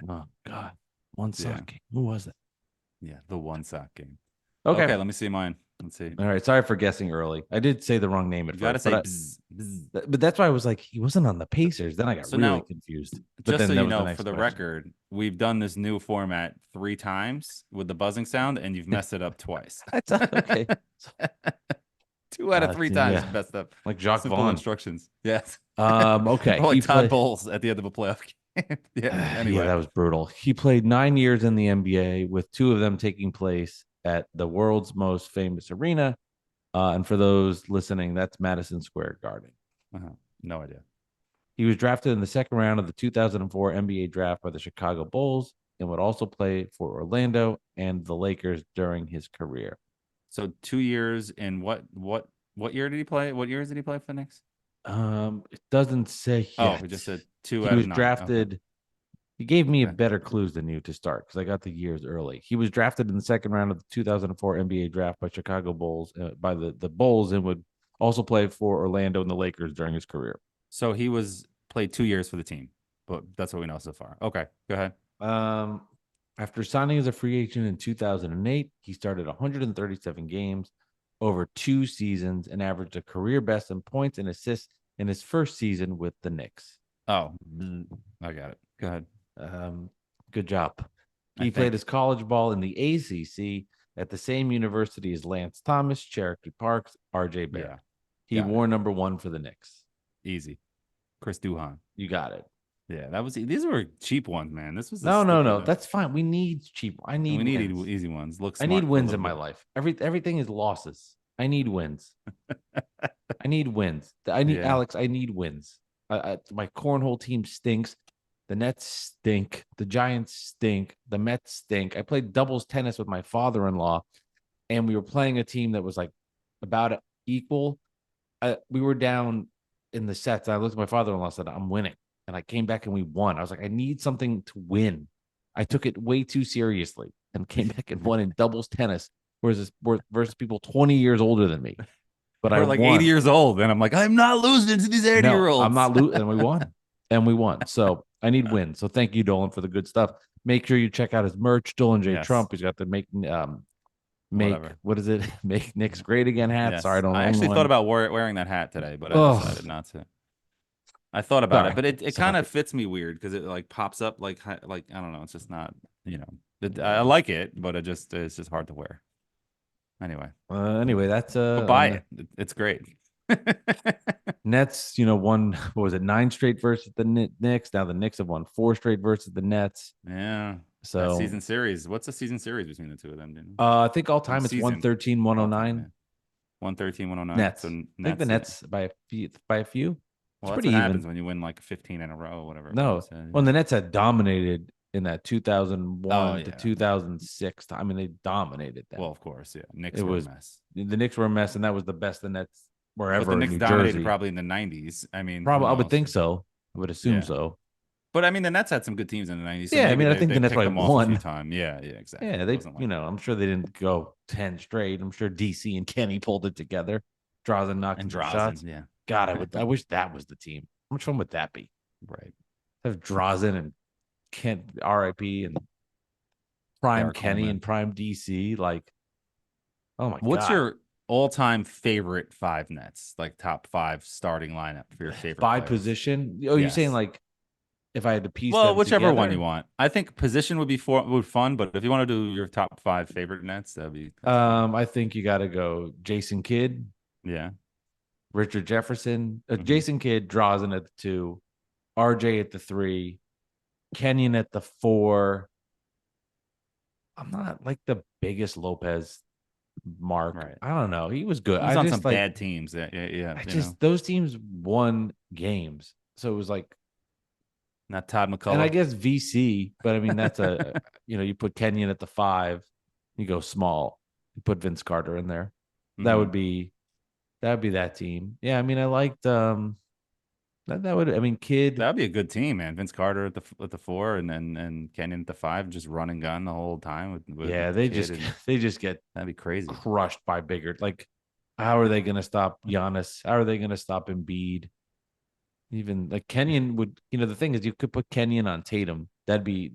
Oh God, 1 sock game. Who was that? Yeah, the 1 sock game. Okay, let me see mine. Let's see. All right, sorry for guessing early. I did say the wrong name at You gotta first. say but, bzz, bzz. but that's why I was like, he wasn't on the Pacers. Then I got So really now, confused. But Just then so that you was know, next for the question. record, we've done this new format 3 times with the buzzing sound, and you've messed it up twice. That's okay. 2 out of 3 times you messed up. Like Jacques Simple Vaughn. instructions. Yes. Okay. Or like he Todd Bowles at the end of a playoff game. Anyway. Yeah, that was brutal. He played 9 years in the NBA, with 2 of them taking place at the world's most famous arena. And for those listening, that's Madison Square Garden. No idea. He was drafted in the 2nd round of the 2004 NBA draft by the Chicago Bulls and would also play for Orlando and the Lakers during his career. So 2 years in what year did he play? What years did he play for the Knicks? It doesn't say yet. Oh, he just said 2 out He of was 9. drafted. Okay. He gave me a better clues than you to start because I got the years early. He was drafted in the 2nd round of the 2004 NBA draft by Chicago Bulls, by the Bulls, and would also play for Orlando and the Lakers during his career. So he played 2 years for the team, but that's what we know so far. Okay, go ahead. After signing as a free agent in 2008, he started 137 games over 2 seasons and averaged a career best in points and assists in his first season with the Knicks. Oh, I got it. Go ahead. Good job. He played his college ball in the ACC at the same university as Lance Thomas, Cherokee Parks, RJ Barrett. He wore number 1 for the Knicks. Easy. Chris Duhon. You got it. Yeah, these were cheap ones, man. This was no. That's fine. We need cheap. We need easy ones. I need wins in my life. Everything is losses. I need wins. I need wins. Alex. I need wins. My cornhole team stinks. The Nets stink. The Giants stink. The Mets stink. I played doubles tennis with my father-in-law, and we were playing a team that was like about equal. We were down in the sets. I looked at my father-in-law and said, "I'm winning." And I came back and we won. I was like, I need something to win. I took it way too seriously and came back and won in doubles tennis versus people 20 years older than me. But I was like won. 80 years old, and I'm like, I'm not losing to these 80-year-olds. I'm not losing, and we won. And we won. So I need wins. So thank you, Dolan, for the good stuff. Make sure you check out his merch, Dolan J. Trump. He's got the make what is it? Make Knicks great again hat. Yes. Sorry, I don't know. I actually thought about wearing that hat today, but I decided not to. I thought about it, but it kind of fits me weird because it like pops up like I don't know. It's just not, I like it, but it's just hard to wear. Anyway, that's buy it. It's great. Nets, won, what was it, 9 straight versus the Knicks. Now the Knicks have won 4 straight versus the Nets. Yeah. So that season series. What's the season series between the two of them? I think all time it's 113, 109. 113, 109. Nets. So I think the Nets by a few. Well, it's that's what happens even when you win like 15 in a row or whatever. No, when the Nets had dominated in that 2001 to 2006 time. I mean, they dominated that. Well, of course, yeah. Knicks were a mess. The Knicks were a mess, and that was the best the Nets were ever. But the Knicks in New dominated Jersey. probably in the 90s. I mean, probably I would think so. I would assume so. But I mean, the Nets had some good teams in the 90s. So yeah, I mean, I think the Nets probably won. Yeah, exactly. Yeah, they, I'm sure they didn't go 10 straight. I'm sure DC and Kenny pulled it together. Drazen knocking And some Drazen, shots. yeah. God, I wish that was the team. How much fun would that be? Right. Have Drazen and Kent, RIP, and Prime Derek Kenny Coleman. and Prime DC. Like, oh my What's God. your all-time favorite 5 Nets? Like top 5 starting lineup for your favorite by players? position? Oh, you're saying Yes. like if I had to piece Well, them whichever one you together? want. I think position would be fun, but if you want to do your top 5 favorite Nets, that's fine. I think you got to go Jason Kidd, Yeah. Richard Jefferson, Mhm. Jason Kidd, Drazen at the 2, RJ at the 3, Kenyon at the 4. I'm not like the biggest Lopez mark. Right. I don't know. He was good. He was I on just some like bad teams. Yeah. I just those teams won games. So it was like, not Todd McCullough. and I guess VC, but I mean that's a you put Kenyon at the 5, you go small, you put Vince Carter in there. That Mhm. would be that team. Yeah, I mean I liked that would, I mean, Kid. That'd be a good team, man. Vince Carter at the 4, and Kenyon at the 5, just run and gun the whole time with Yeah, the they kid, and they just get that'd be crazy. crushed by bigger. Like, how are they going to stop Giannis? How are they going to stop Embiid? Even like Kenyon would, the thing is, you could put Kenyon on Tatum. I'd the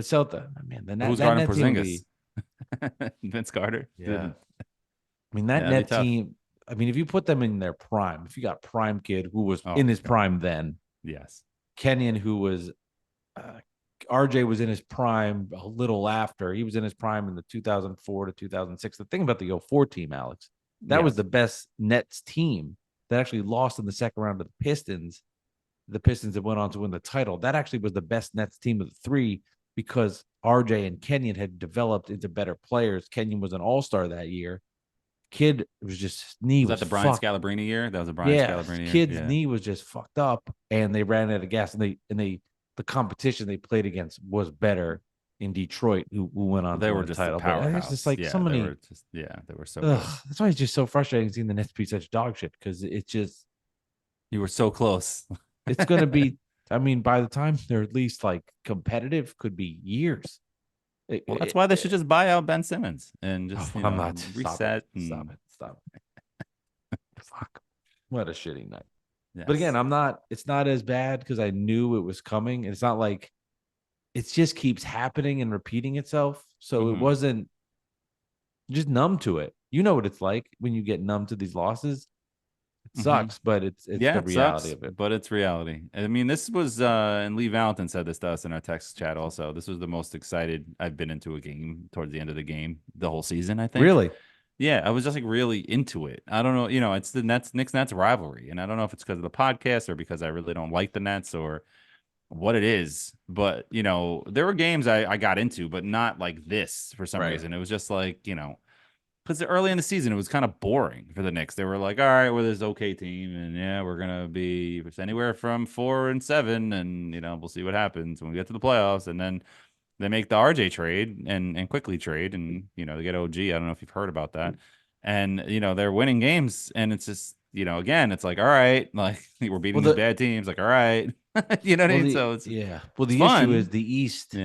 Celtics. Man, Who's that guarding net team would be, Porzingis? Vince Carter. yeah. I mean, that Yeah, that'd net be tough. team. I mean, if you put them in their prime, if you got prime Kid who was Oh, in his God. prime then, Yes. Kenyon who was RJ was in his prime a little after. He was in his prime in the 2004 to 2006. The thing about the 04 team, Alex, that was Yes. the best Nets team that actually lost in the second round to the Pistons. The Pistons that went on to win the title. That actually was the best Nets team of the 3 because RJ and Kenyon had developed into better players. Kenyon was an all-star that year. Kid was just knee Was that the Brian fucked. Scalabrine year? That was a Brian Scalabrine year. Kid's Yeah. knee was just fucked up, and they ran out of gas. And the competition they played against was better in Detroit, who went on They to were win the just title. a But powerhouse. it's just like yeah, so many. they were so good. That's why it's just so frustrating seeing the Nets be such dog shit because it's just You were so close. it's going to be. I mean, by the time they're at least like competitive, could be years. Well, that's why they should just buy out Ben Simmons and just I'm not reset. Stop it. Fuck. What a shitty night. Yes. But again, it's not as bad because I knew it was coming. It's not like it just keeps happening and repeating itself. So it Mhm. wasn't just numb to it. You know what it's like when you get numb to these losses. It Mhm. sucks, but it's the it reality sucks, of it. but it's reality. I mean, this was and Lee Valentin said this to us in our text chat also. This was the most excited I've been into a game towards the end of the game the whole season, I think. Really? Yeah, I was just like really into it. I don't know, it's the Knicks Nets rivalry, and I don't know if it's because of the podcast or because I really don't like the Nets or what it is, but there were games I got into, but not like this for some Right. reason. It was just like, because early in the season it was kind of boring for the Knicks. They were like, all right, we're this okay team, and yeah, we're gonna be anywhere from 4 and 7, and we'll see what happens when we get to the playoffs. And then they make the RJ trade and quickly trade, and they get OG. I don't know if you've heard about that. And they're winning games, and it's just again, it's like, all right, like we're beating these bad teams, like all right, you know what I mean? So it's yeah. Well, the fun. issue is the East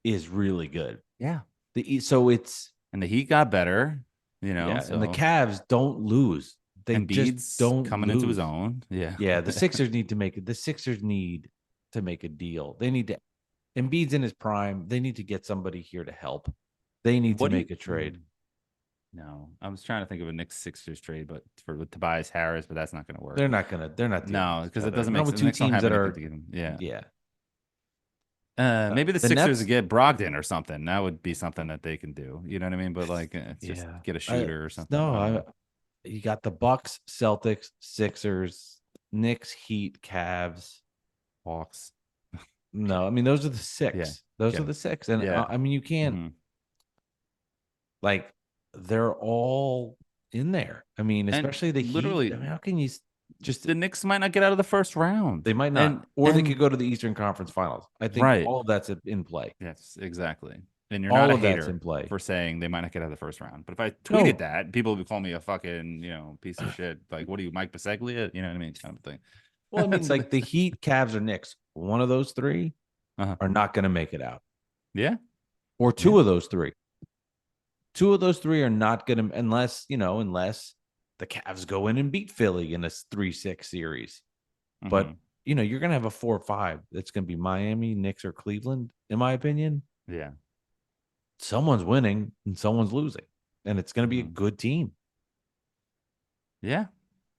is really good. Yeah, The East, so it's and the Heat got better, yeah, so. and the Cavs don't lose. They Embiid's just don't coming lose. into his own. Yeah. Yeah, the Sixers need to make it. The Sixers need to make a deal. They need to. Embiid's in his prime. They need to get somebody here to help. They need to make a trade. No, I was trying to think of a Knicks Sixers trade, but with Tobias Harris, but that's not going to work. They're not gonna. They're not. No, because it doesn't make sense. Two Knicks don't teams have that anything are. to give them. Yeah. Yeah. Maybe the the Sixers Nets- would get Brogdon or something. That would be something that they can do. You know what I mean? But like, it's just get a shooter or something. You got the Bucks, Celtics, Sixers, Knicks, Heat, Cavs, Hawks. No, I mean those are the 6. Yeah. Those are the 6, and I mean you can't like they're all in there. I mean, especially the literally, Heat. I mean, how can you just the Knicks might not get out of the first round? They might not, or they could go to the Eastern Conference Finals. I think all of that's in play. Yes, exactly. And you're all not a of hater that's in play for saying they might not get out of the first round. But if I tweeted that, people would call me a fucking piece of shit. Like, what are you, Mike Biseglia? You know what I mean, kind of thing. Well, I mean, like the Heat, Cavs, or Knicks. One of those 3 are not going to make it out. Yeah, or 2 of those 3. Two of those three are not going to, unless the Cavs go in and beat Philly in a 3-6 series. But, you're going to have a 4-5. That's going to be Miami, Knicks, or Cleveland, in my opinion. Yeah. Someone's winning and someone's losing. And it's going to be a good team. Yeah.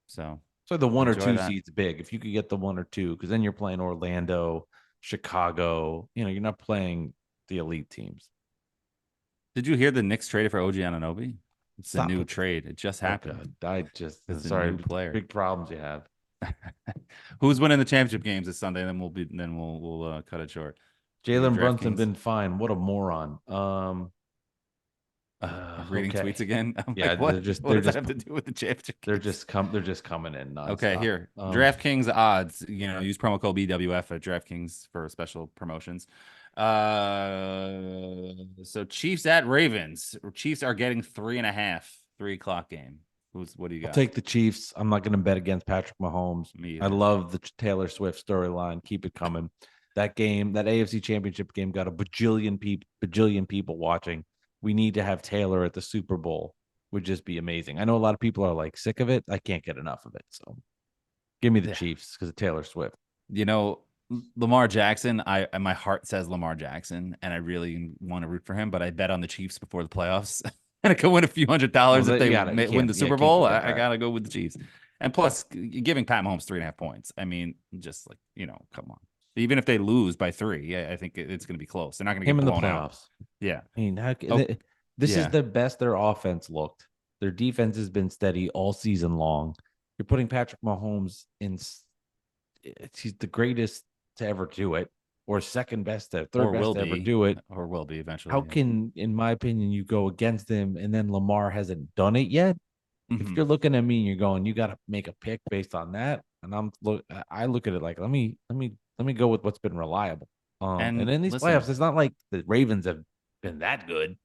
So the 1 or 2 that. seed's big. If you could get the 1 or 2, because then you're playing Orlando, Chicago. You're not playing the elite teams. Did you hear the Knicks traded for OG Anunoby? It's a new trade. It just happened. It's a sorry, new player. Big problems you have. Who's winning the championship games this Sunday? Then we'll cut it short. Jalen Brunson been fine. What a moron. Reading tweets again. Yeah, what does that have to do with the championship? They're just coming in. Nonstop. Okay, here. DraftKings odds. Use promo code BWF at DraftKings for special promotions. So Chiefs at Ravens. Chiefs are getting 3.5. 3:00 game. What do you got? I'll take the Chiefs. I'm not going to bet against Patrick Mahomes. I love the Taylor Swift storyline. Keep it coming. That game, that AFC Championship game, got a bajillion people watching. We need to have Taylor at the Super Bowl. Would just be amazing. I know a lot of people are like sick of it. I can't get enough of it. So give me the Chiefs because of Taylor Swift. Lamar Jackson, my heart says Lamar Jackson, and I really want to root for him, but I bet on the Chiefs before the playoffs. And I could win a few $100 if they win the Super Bowl. I got to go with the Chiefs. And plus, giving Pat Mahomes 3.5 points. I mean, just like, come on. Even if they lose by 3, I think it's going to be close. They're not going to get blown out. Yeah. I mean, this is the best their offense looked. Their defense has been steady all season long. You're putting Patrick Mahomes in. He's the greatest to ever do it, or second best to third best to ever do it, or will be eventually. How can, in my opinion, you go against him and then Lamar hasn't done it yet? If you're looking at me and you're going, you got to make a pick based on that, and I look at it like, let me go with what's been reliable. And in these playoffs, it's not like the Ravens have been that good.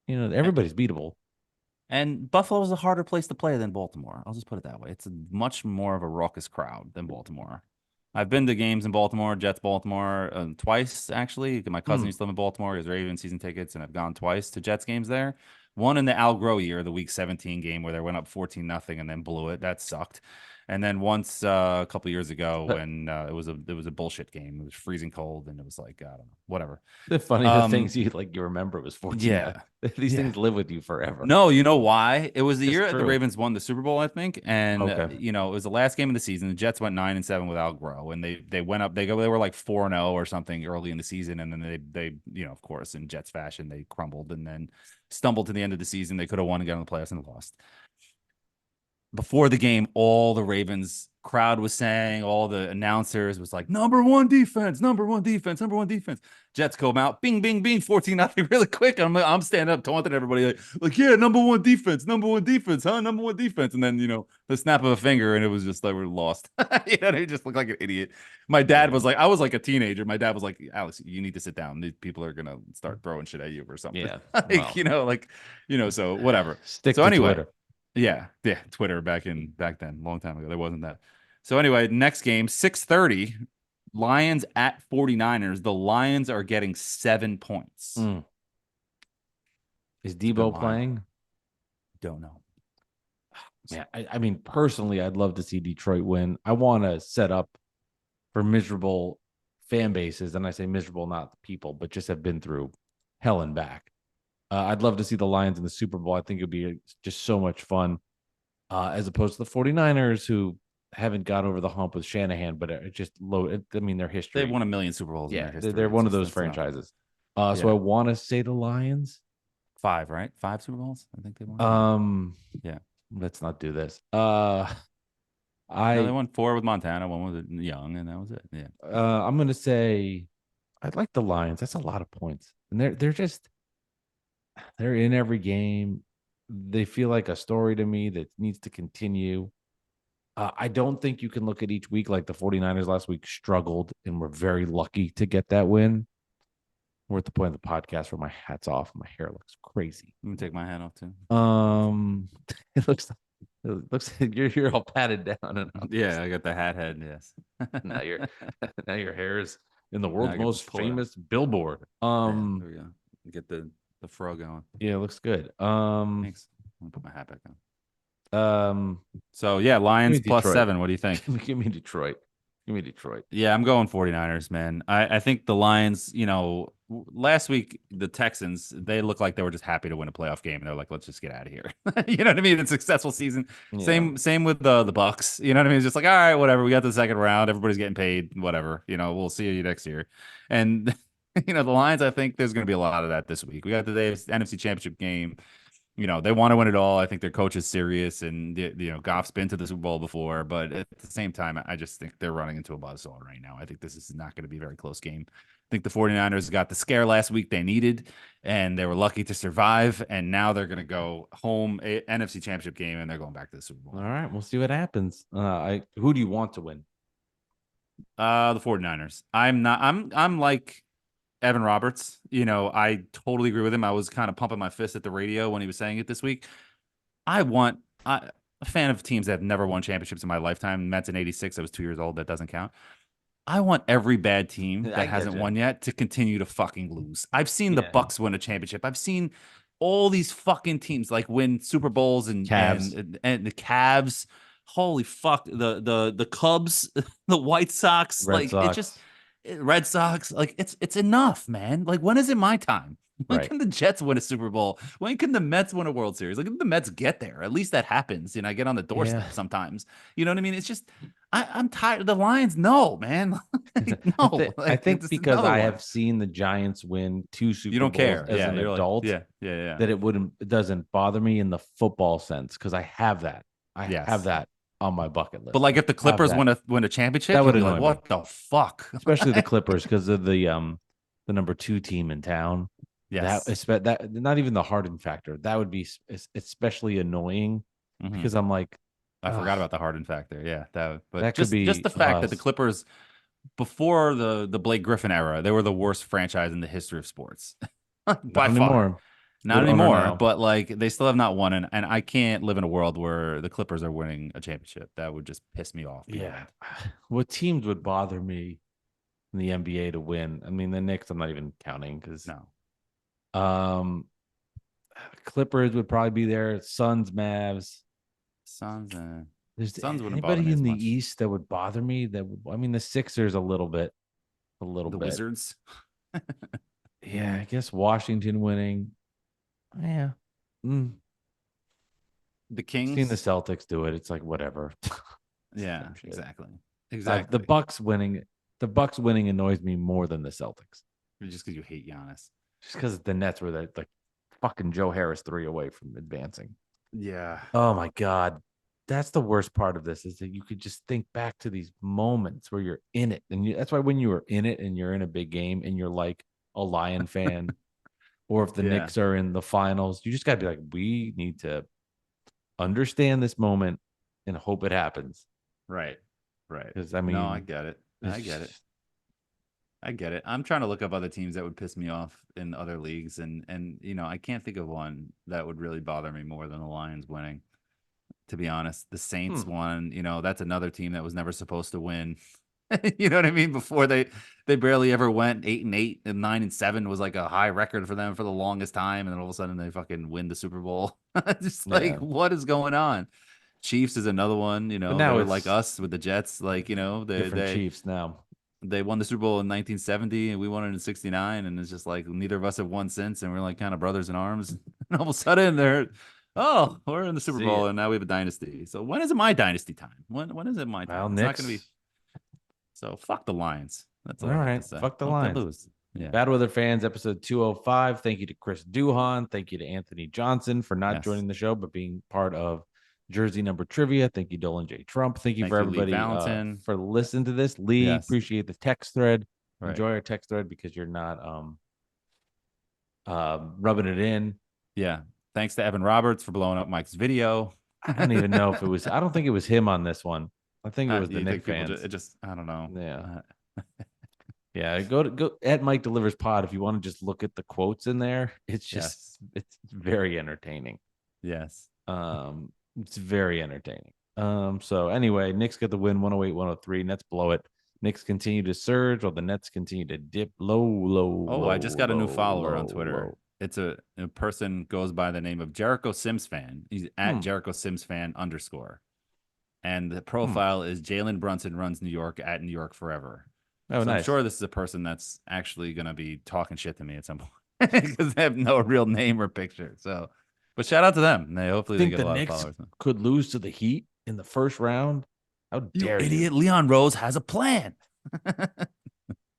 Everybody's beatable. And Buffalo is a harder place to play than Baltimore. I'll just put it that way. It's much more of a raucous crowd than Baltimore. I've been to games in Baltimore, Jets Baltimore, twice, actually. My cousin used to live in Baltimore. He has Ravens season tickets, and I've gone twice to Jets games there. One in the Al Groh year, the Week 17 game where they went up 14-0 and then blew it. That sucked. And then once a couple years ago when it was a bullshit game. It was freezing cold, and it was like, I don't know, whatever. The funny things you remember was 14. Yeah. These things live with you forever. No, you know why? It was the year the Ravens won the Super Bowl, I think. And, it was the last game of the season. The Jets went 9-7 with Al Groh, and they went up. They were like 4-0 or something early in the season. And then they of course, in Jets fashion, they crumbled and then stumbled to the end of the season. They could have won and got in the playoffs and lost. Before the game, all the Ravens crowd was saying, all the announcers was like, number one defense. Jets come out, bing, bing, bing, 14-0 really quick. I'm standing up taunting everybody like, yeah, number one defense, huh? Number one defense. And then, the snap of a finger, and it was just like, we're lost. They just looked like an idiot. My dad was like, I was like a teenager. My dad was like, Alex, you need to sit down. These people are going to start throwing shit at you or something. Yeah. So whatever. Stick to Twitter. Yeah, Twitter back then, long time ago. There wasn't that. So anyway, next game, 6:30, Lions at 49ers. The Lions are getting 7 points. Is Debo playing? Don't know. Yeah, I mean, personally, I'd love to see Detroit win. I want to set up for miserable fan bases, and I say miserable, not the people, but just have been through hell and back. I'd love to see the Lions in the Super Bowl. I think it'd be just so much fun, as opposed to the 49ers, who haven't got over the hump with Shanahan, but it just low. I mean, their history. They've won 1 million Super Bowls. Yeah, in their history. They're one of those franchises. So I want to say the Lions. 5, right? 5 Super Bowls. I think they won. Yeah. Let's not do this. They won 4 with Montana, 1 with Young, and that was it. Yeah. I'm gonna say I'd like the Lions. That's a lot of points, and they're in every game. They feel like a story to me that needs to continue. I don't think you can look at each week like the 49ers last week struggled and were very lucky to get that win. We're at the point of the podcast where my hat's off. My hair looks crazy. I'm gonna take my hat off too. It looks like you're all patted down. And I got the hat head. Yes. now your hair is in the world's most famous billboard. There we go. Get the the fro going. Yeah, it looks good. Thanks. I'm gonna put my hat back on. Um, So yeah, Lions Give me plus Detroit. 7. What do you think? Give me Detroit. Give me Detroit. Yeah, I'm going 49ers, man. I think the Lions, last week, the Texans, they looked like they were just happy to win a playoff game. And they're like, let's just get out of here. You know what I mean? It's a successful season. Yeah. Same with the Bucks. You know what I mean? It's just like, all right, whatever. We got the second round. Everybody's getting paid. Whatever. We'll see you next year. And, the Lions, I think there's going to be a lot of that this week. We got the NFC Championship game. They want to win it all. I think their coach is serious, and Goff's been to the Super Bowl before, but at the same time, I just think they're running into a buzzsaw right now. I think this is not going to be a very close game. I think the 49ers got the scare last week they needed, and they were lucky to survive, and now they're going to go home, NFC Championship game, and they're going back to the Super Bowl. All right, we'll see what happens. Who do you want to win? The 49ers. I'm like Evan Roberts, I totally agree with him. I was kind of pumping my fist at the radio when he was saying it this week. I'm a fan of teams that have never won championships in my lifetime. Mets in '86. I was 2 years old. That doesn't count. I want every bad team that hasn't won yet to continue to fucking lose. I've seen the Bucks win a championship. I've seen all these fucking teams like win Super Bowls and Cavs. and the Cavs. Holy fuck. The Cubs, the White Sox. Red Sox. It just Red Sox, like it's enough, man. Like, when is it my time? When can the Jets win a Super Bowl? When can the Mets win a World Series? Like, if the Mets get there, at least that happens. I get on the doorstep sometimes. You know what I mean? It's just I'm tired of the Lions. No, man. No. I think because I have seen the Giants win 2 Super Bowls. You don't care as an adult. Like, yeah. That it doesn't bother me in the football sense because I have that. I have that on my bucket list. But like, if the Clippers win a championship, that would be annoy like, me. what the fuck? Especially the Clippers because of the number 2 team in town. Yes. That not even the Harden factor. That would be especially annoying because I'm like, I forgot about the Harden factor. Yeah, but that just could be just the fact that the Clippers, before the Blake Griffin era, they were the worst franchise in the history of sports. By far. Not anymore, but like, they still have not won, and I can't live in a world where the Clippers are winning a championship. That would just piss me off. Yeah. What teams would bother me in the NBA to win? I mean, the Knicks, I'm not even counting because Clippers would probably be there. Suns, Mavs. Suns There's wouldn't bother me anybody as in the much. East that would bother me. The Sixers a little bit. The Wizards. Yeah, I guess Washington winning. Yeah. The Kings. Seeing the Celtics do it, it's like whatever. Yeah, exactly. The Bucks winning annoys me more than the Celtics. Just because you hate Giannis. Just because the Nets were like fucking Joe Harris 3 away from advancing. Yeah. Oh my God. That's the worst part of this is that you could just think back to these moments where you're in it. And that's why when you were in it and you're in a big game and you're like a Lion fan, or if the Knicks are in the finals, you just got to be like, we need to understand this moment and hope it happens. Right. Because I mean, no, I get it. I get it. I'm trying to look up other teams that would piss me off in other leagues, and I can't think of one that would really bother me more than the Lions winning. To be honest, the Saints won. That's another team that was never supposed to win. You know what I mean? Before they barely ever went 8-8, and 9-7 was like a high record for them for the longest time, and then all of a sudden they fucking win the Super Bowl. Just like, what is going on? Chiefs is another one. But now they're like us with the Jets. Like, different Chiefs now. They won the Super Bowl in 1970, and we won it in 69, and it's just like neither of us have won since, and we're like kind of brothers in arms. And all of a sudden we're in the Super Bowl, and now we have a dynasty. So when is it my dynasty time? When is it my time? Well, it's not going to be. So fuck the Lions. That's all right. Fuck the Lions. Lose. Yeah. Bad Weather Fans, episode 205. Thank you to Chris Duhan. Thank you to Anthony Johnson for not joining the show, but being part of Jersey Number Trivia. Thank you, Dolan J. Trump. Thank you for everybody for listening to this. Lee, appreciate the text thread. Right. Enjoy our text thread because you're not rubbing it in. Yeah. Thanks to Evan Roberts for blowing up Mike's video. I don't even know if it was. I don't think it was him on this one. I think it was the Knicks fans. I don't know. Yeah. Yeah, go at Mike Delivers Pod if you want to just look at the quotes in there. It's just it's very entertaining. Yes. It's very entertaining. So anyway, Knicks get the win 108-103. Nets blow it. Knicks continue to surge while the Nets continue to dip low. I just got a new follower on Twitter. It's a person goes by the name of Jericho Sims fan. He's at Jericho Sims fan _. And the profile is Jalen Brunson runs New York at New York forever. Oh, so nice. I'm sure this is a person that's actually going to be talking shit to me at some point because they have no real name or picture. So, but shout out to them. Hopefully they Think get the a lot Knicks of followers. could lose to the Heat in the first round? How dare you? Idiot. Leon Rose has a plan.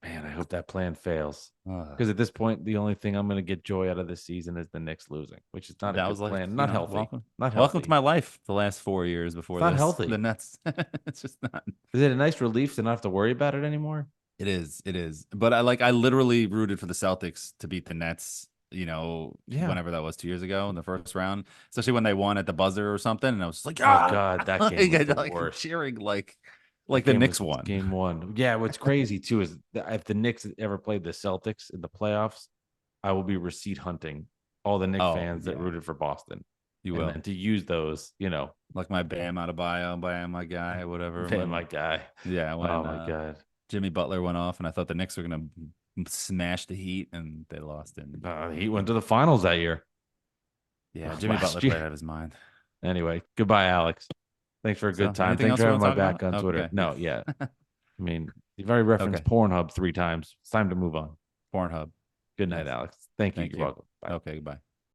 Man, I hope that plan fails. Because Because at this point, the only thing I'm going to get joy out of this season is the Knicks losing, which is not a good plan. Not healthy. Not healthy. Welcome to my life the last 4 years before it's not this. healthy. The Nets. It's just not. Is it a nice relief to not have to worry about it anymore? It is. It is. But I literally rooted for the Celtics to beat the Nets, whenever that was 2 years ago in the first round, especially when they won at the buzzer or something. And I was just like, oh God, that game was the like worst. cheering like the Knicks won. Game one. Yeah, what's crazy too is if the Knicks ever played the Celtics in the playoffs, I will be receipt hunting all the Knicks fans that rooted for Boston. You will. And to use those, like my Bam out of bio, Bam my guy, whatever. Bam my guy. Yeah. When, oh my God. Jimmy Butler went off, and I thought the Knicks were gonna smash the Heat, and they lost it. He went to the finals that year. Yeah, Jimmy Butler played out of his mind. Anyway, goodbye, Alex. Thanks for a good time. Thanks for having my back on Twitter. Okay. No, yeah. I mean, you've already referenced Pornhub 3 times. It's time to move on. Pornhub. Good night, Alex. Thank you. You're welcome. Bye. Okay, goodbye.